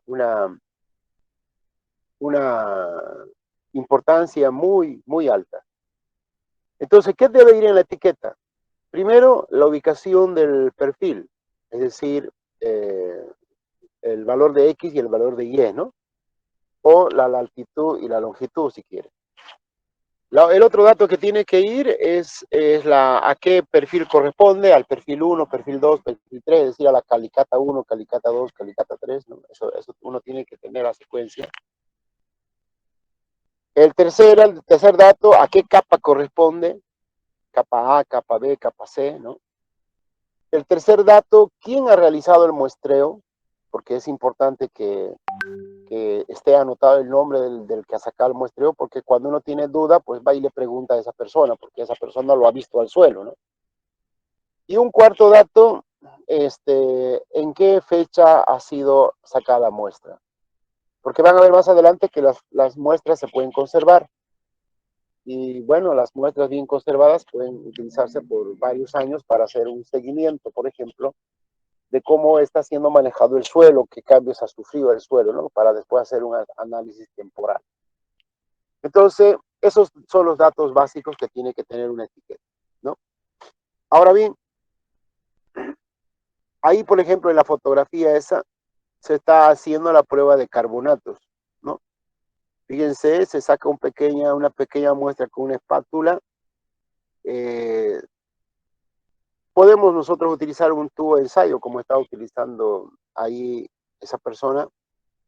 importancia muy, muy alta. Entonces, ¿qué debe ir en la etiqueta? Primero, la ubicación del perfil, es decir, el valor de X y el valor de Y, ¿no? O la latitud y la longitud, si quiere. El otro dato que tiene que ir es a qué perfil corresponde, al perfil 1, perfil 2, perfil 3, es decir, a la calicata 1, calicata 2, calicata 3, ¿no? Eso uno tiene que tener la secuencia. El tercer dato, a qué capa corresponde, capa A, capa B, capa C, ¿no? El tercer dato, quién ha realizado el muestreo, porque es importante que esté anotado el nombre del que ha sacado el muestreo, porque cuando uno tiene duda, pues va y le pregunta a esa persona, porque esa persona lo ha visto al suelo, ¿no? Y un cuarto dato, ¿en qué fecha ha sido sacada la muestra? Porque van a ver más adelante que las muestras se pueden conservar. Y bueno, las muestras bien conservadas pueden utilizarse por varios años para hacer un seguimiento, por ejemplo, de cómo está siendo manejado el suelo, qué cambios ha sufrido el suelo, ¿no? Para después hacer un análisis temporal. Entonces, esos son los datos básicos que tiene que tener una etiqueta, ¿no? Ahora bien, ahí, por ejemplo, en la fotografía esa, se está haciendo la prueba de carbonatos, ¿no? Fíjense, se saca una pequeña muestra con una espátula. Podemos nosotros utilizar un tubo de ensayo, como está utilizando ahí esa persona,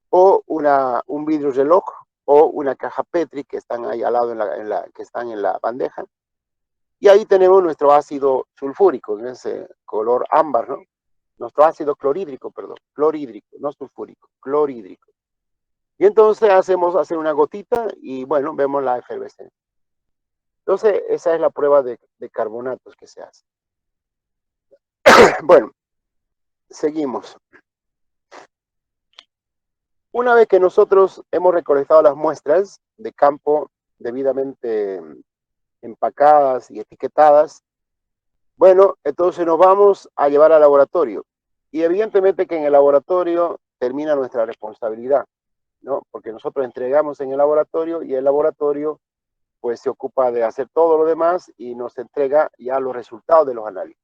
o un vidrio reloj, o una caja Petri que están ahí al lado que están en la bandeja. Y ahí tenemos nuestro ácido sulfúrico, en ese color ámbar, ¿no? Nuestro ácido clorhídrico, perdón, clorhídrico, no sulfúrico, clorhídrico. Y entonces hacer una gotita y bueno, vemos la efervescencia. Entonces, esa es la prueba de carbonatos que se hace. Bueno, seguimos. Una vez que nosotros hemos recolectado las muestras de campo debidamente empacadas y etiquetadas, bueno, entonces nos vamos a llevar al laboratorio. Y evidentemente que en el laboratorio termina nuestra responsabilidad, ¿no? Porque nosotros entregamos en el laboratorio y el laboratorio pues se ocupa de hacer todo lo demás y nos entrega ya los resultados de los análisis.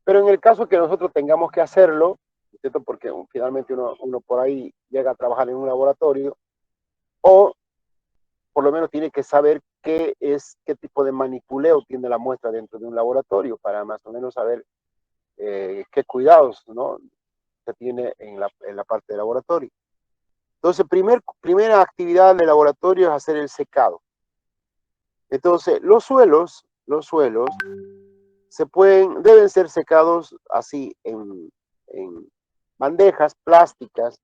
Pero en el caso que nosotros tengamos que hacerlo, ¿cierto? Porque finalmente uno por ahí llega a trabajar en un laboratorio, o por lo menos tiene que saber qué tipo de manipuleo tiene la muestra dentro de un laboratorio para más o menos saber qué cuidados, ¿no? Se tiene en la parte de laboratorio. Entonces, primera actividad del laboratorio es hacer el secado. Entonces, los suelos deben ser secados así en bandejas plásticas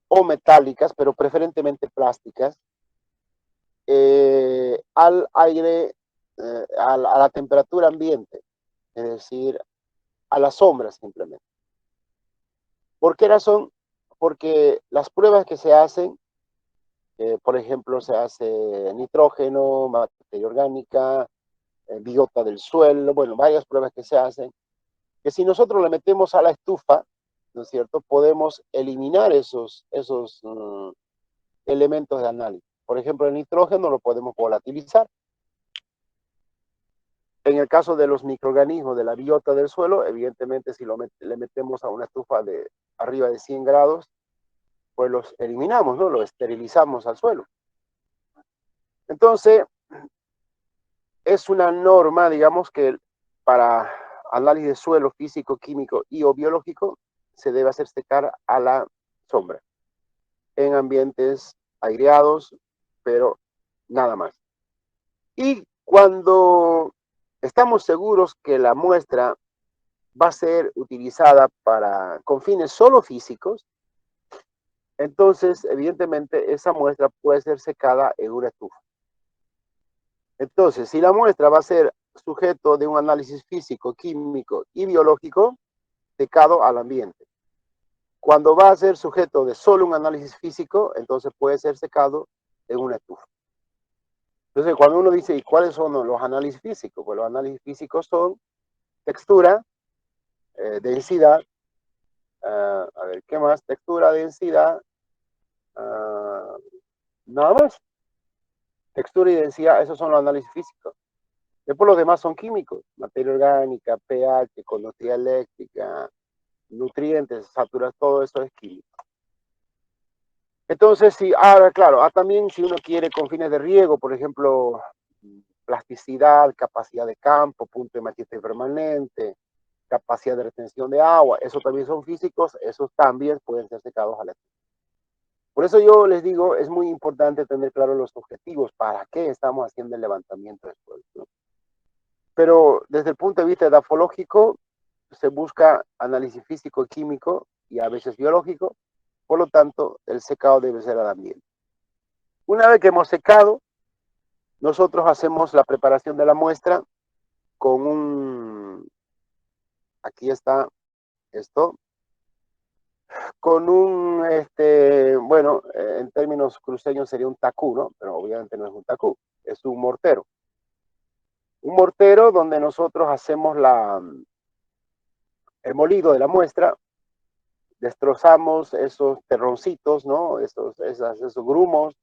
o metálicas, pero preferentemente plásticas, al aire, a la temperatura ambiente, es decir, a la sombra simplemente. ¿Por qué razón? Porque las pruebas que se hacen, por ejemplo, se hace nitrógeno, materia orgánica, biota del suelo, bueno, varias pruebas que se hacen, que si nosotros le metemos a la estufa, ¿no es cierto?, podemos eliminar esos elementos de análisis. Por ejemplo, el nitrógeno lo podemos volatilizar. En el caso de los microorganismos de la biota del suelo, evidentemente si le metemos a una estufa de arriba de 100 grados, pues los eliminamos, ¿no? Lo esterilizamos al suelo. Entonces, es una norma, digamos, que para análisis de suelo físico, químico y o biológico se debe hacer secar a la sombra, en ambientes aireados, pero nada más. Y cuando estamos seguros que la muestra va a ser utilizada con fines solo físicos, entonces, evidentemente, esa muestra puede ser secada en una estufa. Entonces, si la muestra va a ser sujeto de un análisis físico, químico y biológico, secado al ambiente. Cuando va a ser sujeto de solo un análisis físico, entonces puede ser secado en una estufa. Entonces, cuando uno dice, ¿y cuáles son los análisis físicos? Pues los análisis físicos son textura, densidad, a ver, ¿qué más? Textura, densidad, nada más. Textura y densidad, esos son los análisis físicos. Después los demás son químicos, materia orgánica, pH, conductividad eléctrica, nutrientes, saturas, todo eso es químico. Entonces, sí, ahora claro, también si uno quiere con fines de riego, por ejemplo, plasticidad, capacidad de campo, punto de matiente permanente, capacidad de retención de agua, eso también son físicos, esos también pueden ser secados a la electricidad. Por eso yo les digo, es muy importante tener claro los objetivos, para qué estamos haciendo el levantamiento de suelo, ¿no? Pero desde el punto de vista edafológico, se busca análisis físico, químico y a veces biológico, por lo tanto, el secado debe ser al ambiente. Una vez que hemos secado, nosotros hacemos la preparación de la muestra con aquí está esto, con bueno, en términos cruceños sería un tacú, ¿no? Pero obviamente no es un tacú, es un mortero. Un mortero donde nosotros hacemos el molido de la muestra, destrozamos esos terroncitos, ¿no? Esos grumos,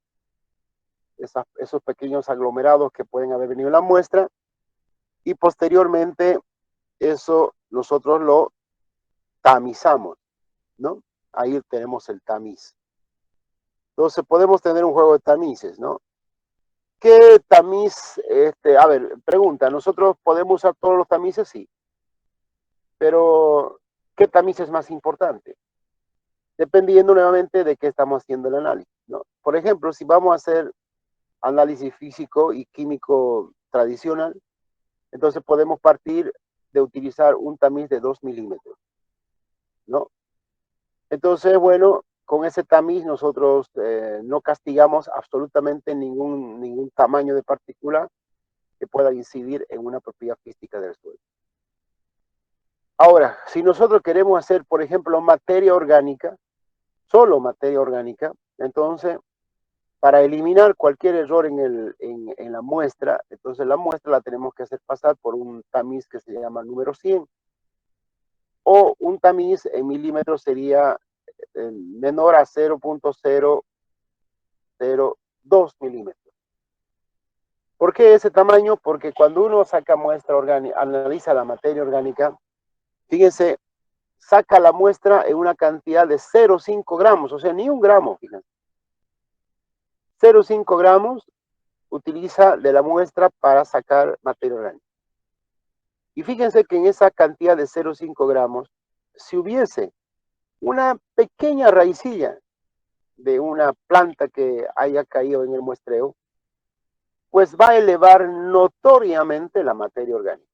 esos pequeños aglomerados que pueden haber venido en la muestra, y posteriormente eso nosotros lo tamizamos, ¿no? Ahí tenemos el tamiz. Entonces podemos tener un juego de tamices, ¿no? ¿Qué tamiz? A ver, pregunta, ¿nosotros podemos usar todos los tamices? Sí. Pero, ¿qué tamiz es más importante? Dependiendo nuevamente de qué estamos haciendo el análisis, ¿no? Por ejemplo, si vamos a hacer análisis físico y químico tradicional, entonces podemos partir de utilizar un tamiz de 2 milímetros, ¿no? Entonces, bueno, con ese tamiz nosotros no castigamos absolutamente ningún tamaño de partícula que pueda incidir en una propiedad física del suelo. Ahora, si nosotros queremos hacer, por ejemplo, materia orgánica, solo materia orgánica, entonces, para eliminar cualquier error en la muestra, entonces la muestra la tenemos que hacer pasar por un tamiz que se llama número 100, o un tamiz en milímetros sería menor a 0.002 milímetros. ¿Por qué ese tamaño? Porque cuando uno saca muestra orgánica, analiza la materia orgánica, fíjense, saca la muestra en una cantidad de 0,5 gramos, o sea, ni un gramo, fíjense. 0,5 gramos utiliza de la muestra para sacar materia orgánica. Y fíjense que en esa cantidad de 0,5 gramos, si hubiese una pequeña raicilla de una planta que haya caído en el muestreo, pues va a elevar notoriamente la materia orgánica.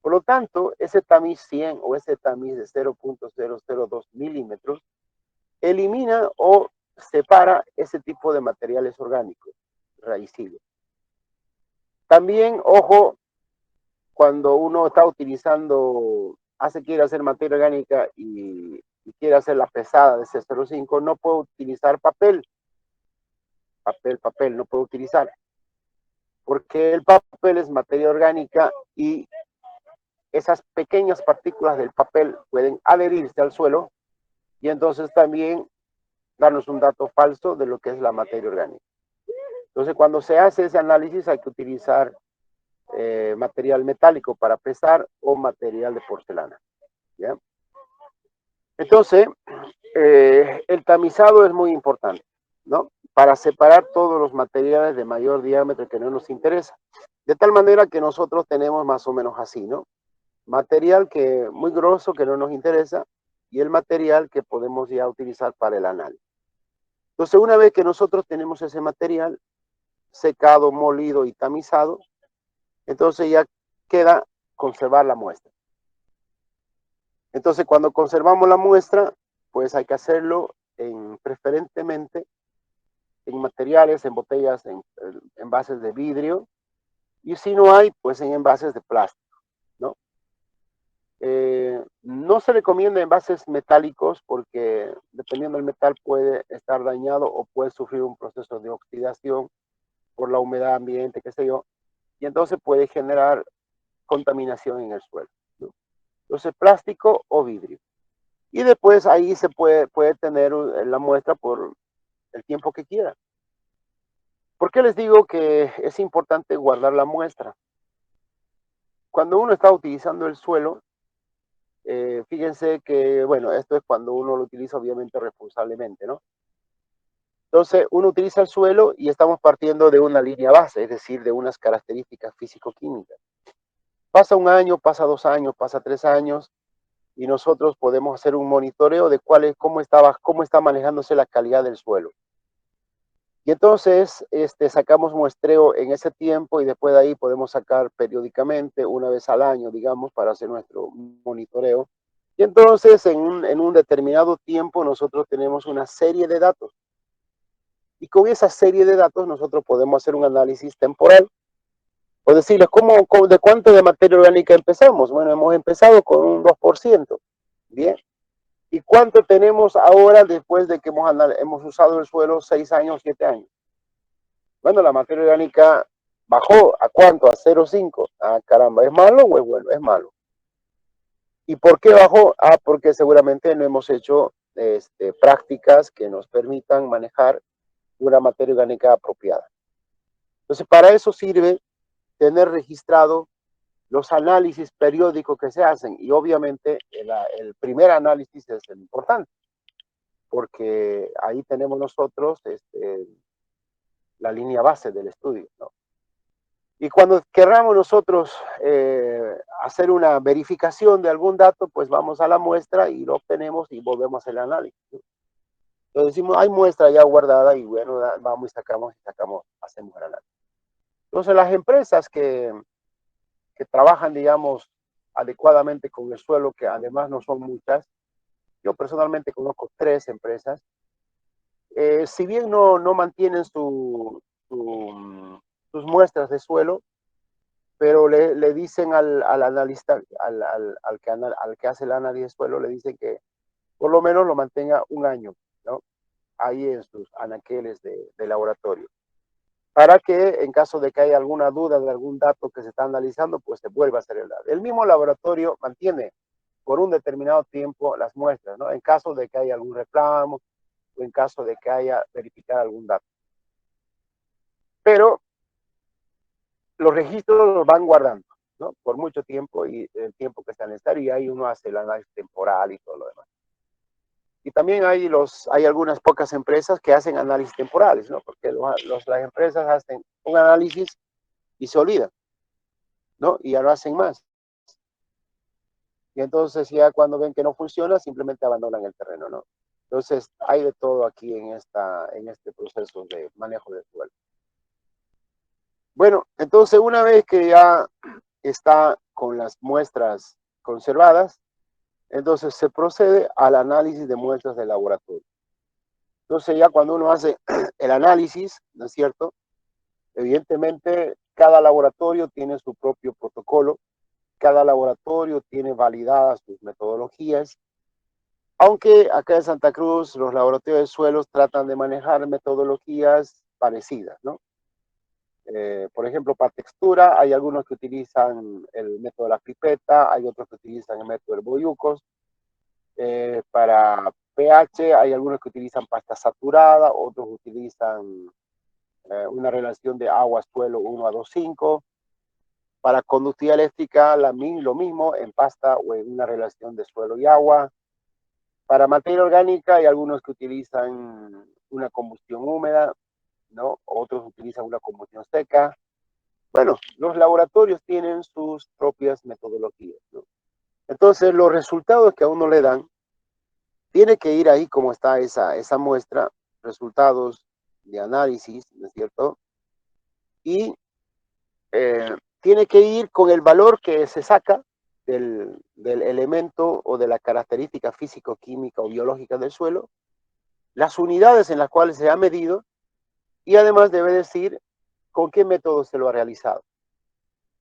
Por lo tanto, ese tamiz 100 o ese tamiz de 0.002 milímetros elimina o separa ese tipo de materiales orgánicos, raicillos. También, ojo, cuando uno está utilizando, quiere hacer materia orgánica y quiere hacer la pesada de ese 0,5, no puede utilizar papel, no puede utilizar, porque el papel es materia orgánica y esas pequeñas partículas del papel pueden adherirse al suelo y entonces también darnos un dato falso de lo que es la materia orgánica. Entonces, cuando se hace ese análisis hay que utilizar material metálico para pesar o material de porcelana, ¿ya? Entonces, el tamizado es muy importante, ¿no? Para separar todos los materiales de mayor diámetro que no nos interesa. De tal manera que nosotros tenemos más o menos así, ¿no? Material que muy grosso que no nos interesa y el material que podemos ya utilizar para el análisis. Entonces, una vez que nosotros tenemos ese material secado, molido y tamizado, entonces ya queda conservar la muestra. Entonces, cuando conservamos la muestra, pues hay que hacerlo preferentemente en materiales, en botellas, en envases de vidrio, y si no hay, pues en envases de plástico, ¿no? No se recomienda envases metálicos porque dependiendo del metal puede estar dañado o puede sufrir un proceso de oxidación por la humedad ambiente, qué sé yo, y entonces puede generar contaminación en el suelo, ¿no? Entonces, plástico o vidrio. Y después ahí se puede tener la muestra por el tiempo que quiera. ¿Por qué les digo que es importante guardar la muestra? Cuando uno está utilizando el suelo, fíjense que, bueno, esto es cuando uno lo utiliza obviamente responsablemente, ¿no? Entonces, uno utiliza el suelo y estamos partiendo de una línea base, es decir, de unas características físico-químicas. Pasa un año, pasa 2 años, pasa 3 años, y nosotros podemos hacer un monitoreo de cómo está manejándose la calidad del suelo. Y entonces sacamos muestreo en ese tiempo y después de ahí podemos sacar periódicamente, una vez al año, digamos, para hacer nuestro monitoreo. Y entonces en un determinado tiempo nosotros tenemos una serie de datos. Y con esa serie de datos nosotros podemos hacer un análisis temporal o decirles de cuánto de materia orgánica empezamos. Bueno, hemos empezado con un 2%. Bien. ¿Y cuánto tenemos ahora después de que hemos usado el suelo 6 años, 7 años? Bueno, la materia orgánica bajó. ¿A cuánto? A 0,5. Ah, caramba, ¿es malo o es bueno? Es malo. ¿Y por qué bajó? Ah, porque seguramente no hemos hecho prácticas que nos permitan manejar una materia orgánica apropiada. Entonces, para eso sirve tener registrado los análisis periódicos que se hacen. Y obviamente el primer análisis es el importante, porque ahí tenemos nosotros la línea base del estudio, ¿no? Y cuando querramos nosotros hacer una verificación de algún dato, pues vamos a la muestra y lo obtenemos y volvemos al análisis, ¿no? Entonces decimos, hay muestra ya guardada y bueno, vamos y sacamos, hacemos el análisis. Entonces las empresas que trabajan, digamos, adecuadamente con el suelo, que además no son muchas, yo personalmente conozco 3 empresas, si bien no mantienen sus muestras de suelo, pero le dicen al analista, al que hace el análisis de suelo, le dicen que por lo menos lo mantenga un año, ¿no? Ahí en sus anaqueles de laboratorio, para que en caso de que haya alguna duda de algún dato que se está analizando, pues se vuelva a hacer el dato. El mismo laboratorio mantiene por un determinado tiempo las muestras, ¿no? En caso de que haya algún reclamo o en caso de que haya verificar algún dato. Pero los registros los van guardando, ¿no? Por mucho tiempo y el tiempo que sea necesario, y ahí uno hace el análisis temporal y todo lo demás. Y también hay algunas pocas empresas que hacen análisis temporales, ¿no? Porque las empresas hacen un análisis y se olvidan, ¿no? Y ya no hacen más. Y entonces ya cuando ven que no funciona, simplemente abandonan el terreno, ¿no? Entonces hay de todo aquí en este proceso de manejo del suelo. Bueno, entonces una vez que ya está con las muestras conservadas, entonces se procede al análisis de muestras de laboratorio. Entonces ya cuando uno hace el análisis, ¿no es cierto? Evidentemente cada laboratorio tiene su propio protocolo, cada laboratorio tiene validadas sus metodologías, aunque acá en Santa Cruz los laboratorios de suelos tratan de manejar metodologías parecidas, ¿no? Por ejemplo, para textura hay algunos que utilizan el método de la pipeta, hay otros que utilizan el método del boyucos. Para pH hay algunos que utilizan pasta saturada, otros utilizan una relación de agua-suelo 1:2:5. Para conductividad eléctrica lo mismo en pasta o en una relación de suelo y agua. Para materia orgánica hay algunos que utilizan una combustión húmeda, ¿no? Otros utilizan una combustión seca. Bueno, los laboratorios tienen sus propias metodologías, ¿no? Entonces, los resultados que a uno le dan, tiene que ir ahí como está esa muestra, resultados de análisis, ¿no es cierto? Y tiene que ir con el valor que se saca del elemento o de la característica físico, química o biológica del suelo, las unidades en las cuales se ha medido y además debe decir con qué método se lo ha realizado.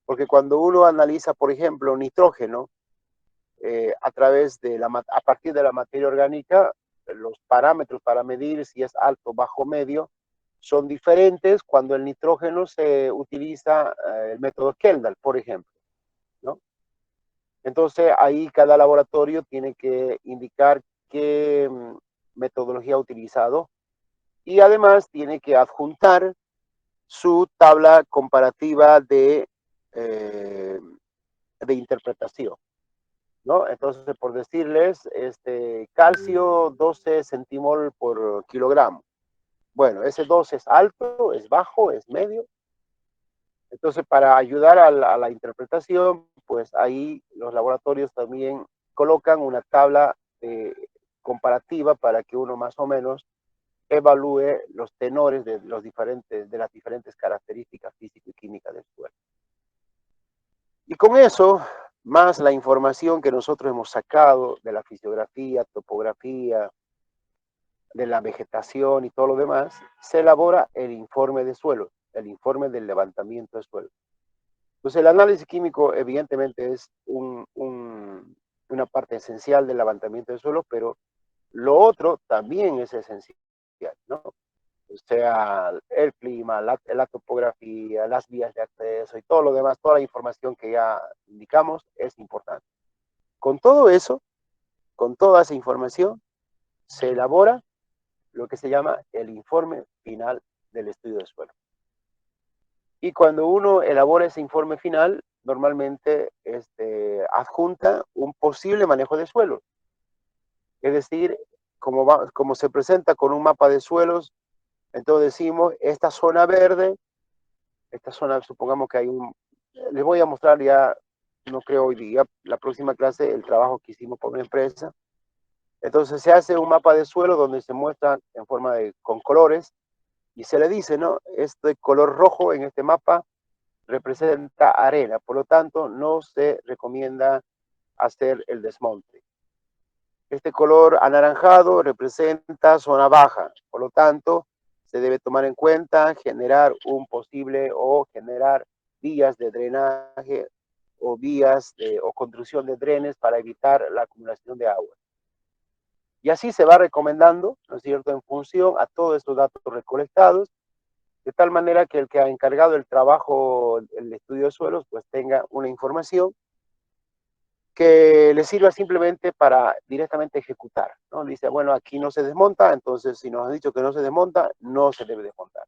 Porque cuando uno analiza, por ejemplo, nitrógeno, a partir de la materia orgánica, los parámetros para medir si es alto, bajo, medio, son diferentes cuando el nitrógeno se utiliza el método Kendall, por ejemplo, ¿no? Entonces ahí cada laboratorio tiene que indicar qué metodología ha utilizado y además tiene que adjuntar su tabla comparativa de interpretación, ¿no? Entonces, por decirles, calcio 12 centimol por kilogramo. Bueno, ese 12 es alto, es bajo, es medio. Entonces, para ayudar a la interpretación, pues ahí los laboratorios también colocan una tabla comparativa para que uno más o menos evalúe los tenores de las diferentes características físico y químicas del suelo. Y con eso, más la información que nosotros hemos sacado de la fisiografía, topografía, de la vegetación y todo lo demás, se elabora el informe de suelo, el informe del levantamiento de suelo. Entonces, el análisis químico evidentemente es una parte esencial del levantamiento de suelo, pero lo otro también es esencial, ¿no? O sea, el clima, la topografía, las vías de acceso y todo lo demás, toda la información que ya indicamos es importante. Con todo eso, con toda esa información, se elabora lo que se llama el informe final del estudio de suelo. Y cuando uno elabora ese informe final, normalmente adjunta un posible manejo de suelos. Es decir, como se presenta con un mapa de suelos, entonces decimos, esta zona verde, esta zona, supongamos que hay les voy a mostrar ya, no creo hoy día, la próxima clase, el trabajo que hicimos por una empresa. Entonces se hace un mapa de suelo donde se muestra en forma con colores y se le dice, ¿no? Este color rojo en este mapa representa arena, por lo tanto no se recomienda hacer el desmonte. Este color anaranjado representa zona baja, por lo tanto se debe tomar en cuenta generar un posible o generar vías de drenaje o vías o construcción de drenes para evitar la acumulación de agua. Y así se va recomendando, ¿no es cierto?, en función a todos estos datos recolectados, de tal manera que el que ha encargado el trabajo, el estudio de suelos, pues tenga una información que le sirva simplemente para directamente ejecutar, ¿no? Dice, bueno, aquí no se desmonta, entonces si nos han dicho que no se desmonta, no se debe desmontar.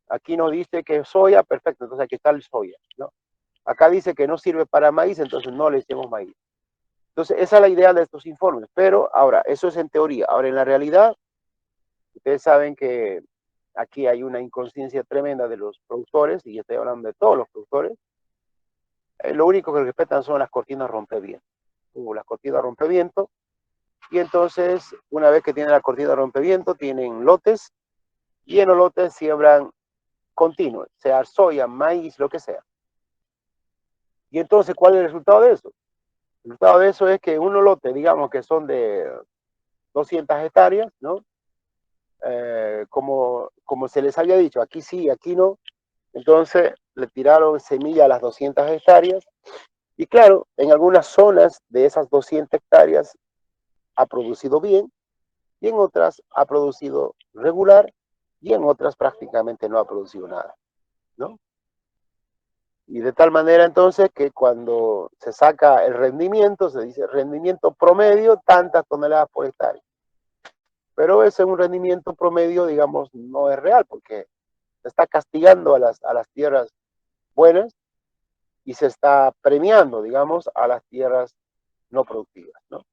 Aquí nos dice que es soya, perfecto, entonces aquí está el soya, ¿no? Acá dice que no sirve para maíz, entonces no le echemos maíz. Entonces, esa es la idea de estos informes, pero ahora, eso es en teoría. Ahora, en la realidad, ustedes saben que aquí hay una inconsciencia tremenda de los productores, y estoy hablando de todos los productores. Lo único que respetan son las cortinas rompeviento. Las cortinas rompeviento, y entonces, una vez que tienen la cortina rompeviento, tienen lotes, y en los lotes siembran continuos, sea soya, maíz, lo que sea. Y entonces, ¿cuál es el resultado de eso? El resultado de eso es que unos lotes, digamos que son de 200 hectáreas, ¿no? Como se les había dicho, aquí sí, aquí no. Entonces le tiraron semilla a las 200 hectáreas y claro, en algunas zonas de esas 200 hectáreas ha producido bien y en otras ha producido regular y en otras prácticamente no ha producido nada, ¿no? Y de tal manera entonces que cuando se saca el rendimiento, se dice rendimiento promedio, tantas toneladas por hectárea. Pero ese es un rendimiento promedio, digamos, no es real porque se está castigando a las tierras buenas y se está premiando, digamos, a las tierras no productivas, ¿no?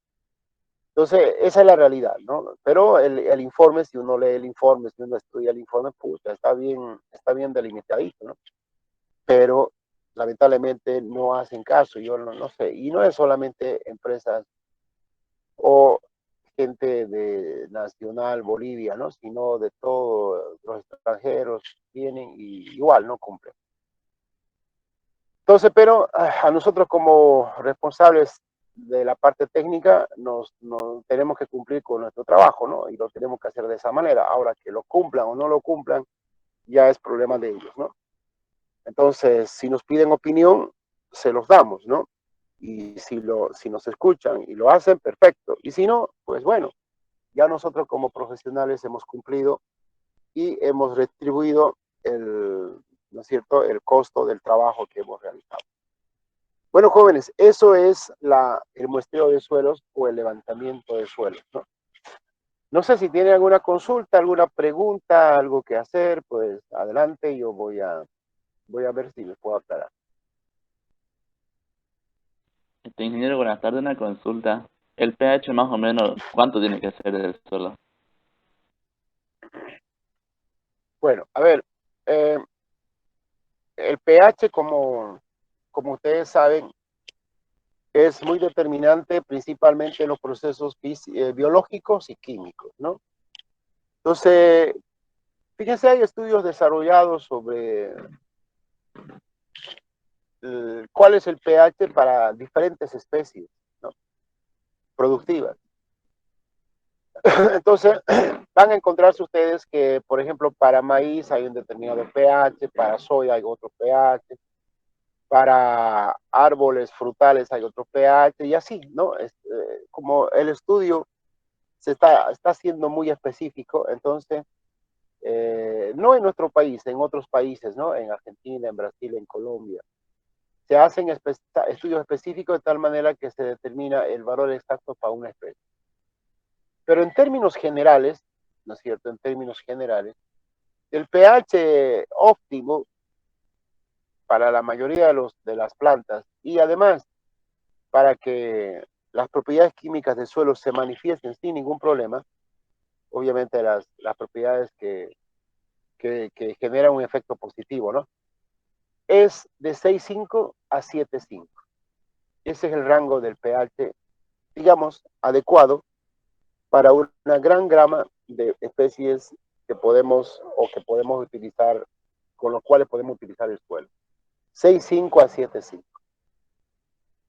Entonces, esa es la realidad, ¿no? Pero el informe, si uno lee el informe, si uno estudia el informe, pues está bien delimitadito, ¿no? Pero lamentablemente no hacen caso, yo no sé. Y no es solamente empresas o gente de Nacional Bolivia, ¿no? Sino de todos los extranjeros vienen y igual no cumplen. Entonces, pero a nosotros como responsables de la parte técnica nos tenemos que cumplir con nuestro trabajo, ¿no? Y lo tenemos que hacer de esa manera. Ahora, que lo cumplan o no lo cumplan, ya es problema de ellos, ¿no? Entonces, si nos piden opinión, se los damos, ¿no? Y si nos escuchan y lo hacen, perfecto. Y si no, pues bueno, ya nosotros como profesionales hemos cumplido y hemos retribuido ¿no es cierto?, el costo del trabajo que hemos realizado. Bueno, jóvenes, eso es el muestreo de suelos o el levantamiento de suelos, ¿no? No sé si tiene alguna consulta, alguna pregunta, algo que hacer, pues adelante, yo voy a ver si les puedo aclarar. Ingeniero, buenas tardes, una consulta. El pH más o menos, ¿cuánto tiene que ser del suelo? Bueno, a ver, eh, el pH, como ustedes saben, es muy determinante principalmente en los procesos biológicos y químicos, ¿no? Entonces, fíjense, hay estudios desarrollados sobre cuál es el pH para diferentes especies, ¿no? Productivas. Entonces, van a encontrarse ustedes que, por ejemplo, para maíz hay un determinado pH, para soya hay otro pH, para árboles frutales hay otro pH y así, ¿no? Como el estudio está siendo muy específico, entonces, no en nuestro país, en otros países, ¿no? En Argentina, en Brasil, en Colombia, se hacen estudios específicos de tal manera que se determina el valor exacto para una especie. Pero en términos generales, ¿no es cierto? En términos generales, el pH óptimo para la mayoría de las plantas y además para que las propiedades químicas del suelo se manifiesten sin ningún problema, obviamente las propiedades que generan un efecto positivo, ¿no? Es de 6,5 a 7,5. Ese es el rango del pH, digamos, adecuado para una gran gama de especies que podemos utilizar, con los cuales podemos utilizar el suelo. 6,5 a 7,5.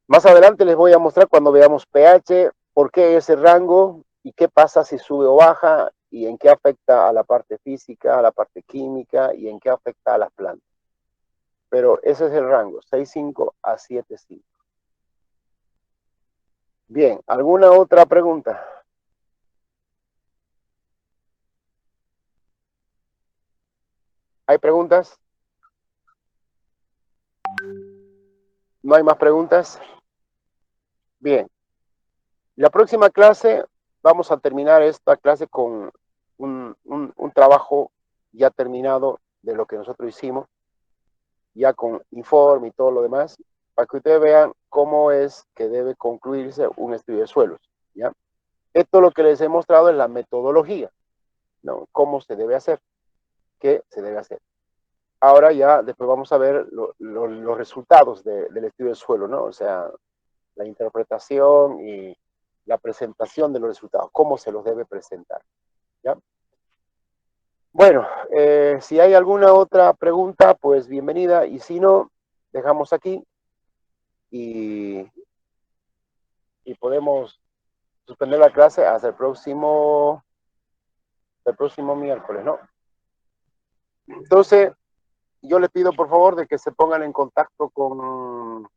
Más adelante les voy a mostrar cuando veamos pH, por qué ese rango y qué pasa si sube o baja y en qué afecta a la parte física, a la parte química y en qué afecta a las plantas. Pero ese es el rango, 6,5 a 7,5. Bien, ¿alguna otra pregunta? ¿Hay preguntas? ¿No hay más preguntas? Bien, la próxima clase vamos a terminar esta clase con un trabajo ya terminado de lo que nosotros hicimos, ya con informe y todo lo demás, para que ustedes vean cómo es que debe concluirse un estudio de suelos. ¿Ya? Esto lo que les he mostrado es la metodología, ¿no? Cómo se debe hacer, qué se debe hacer. Ahora ya después vamos a ver los resultados del estudio de suelo, ¿no? O sea, la interpretación y la presentación de los resultados, cómo se los debe presentar. ¿Ya? Bueno, si hay alguna otra pregunta, pues bienvenida, y si no, dejamos aquí y, y podemos suspender la clase hasta el próximo miércoles, ¿no? Entonces, yo le pido por favor de que se pongan en contacto con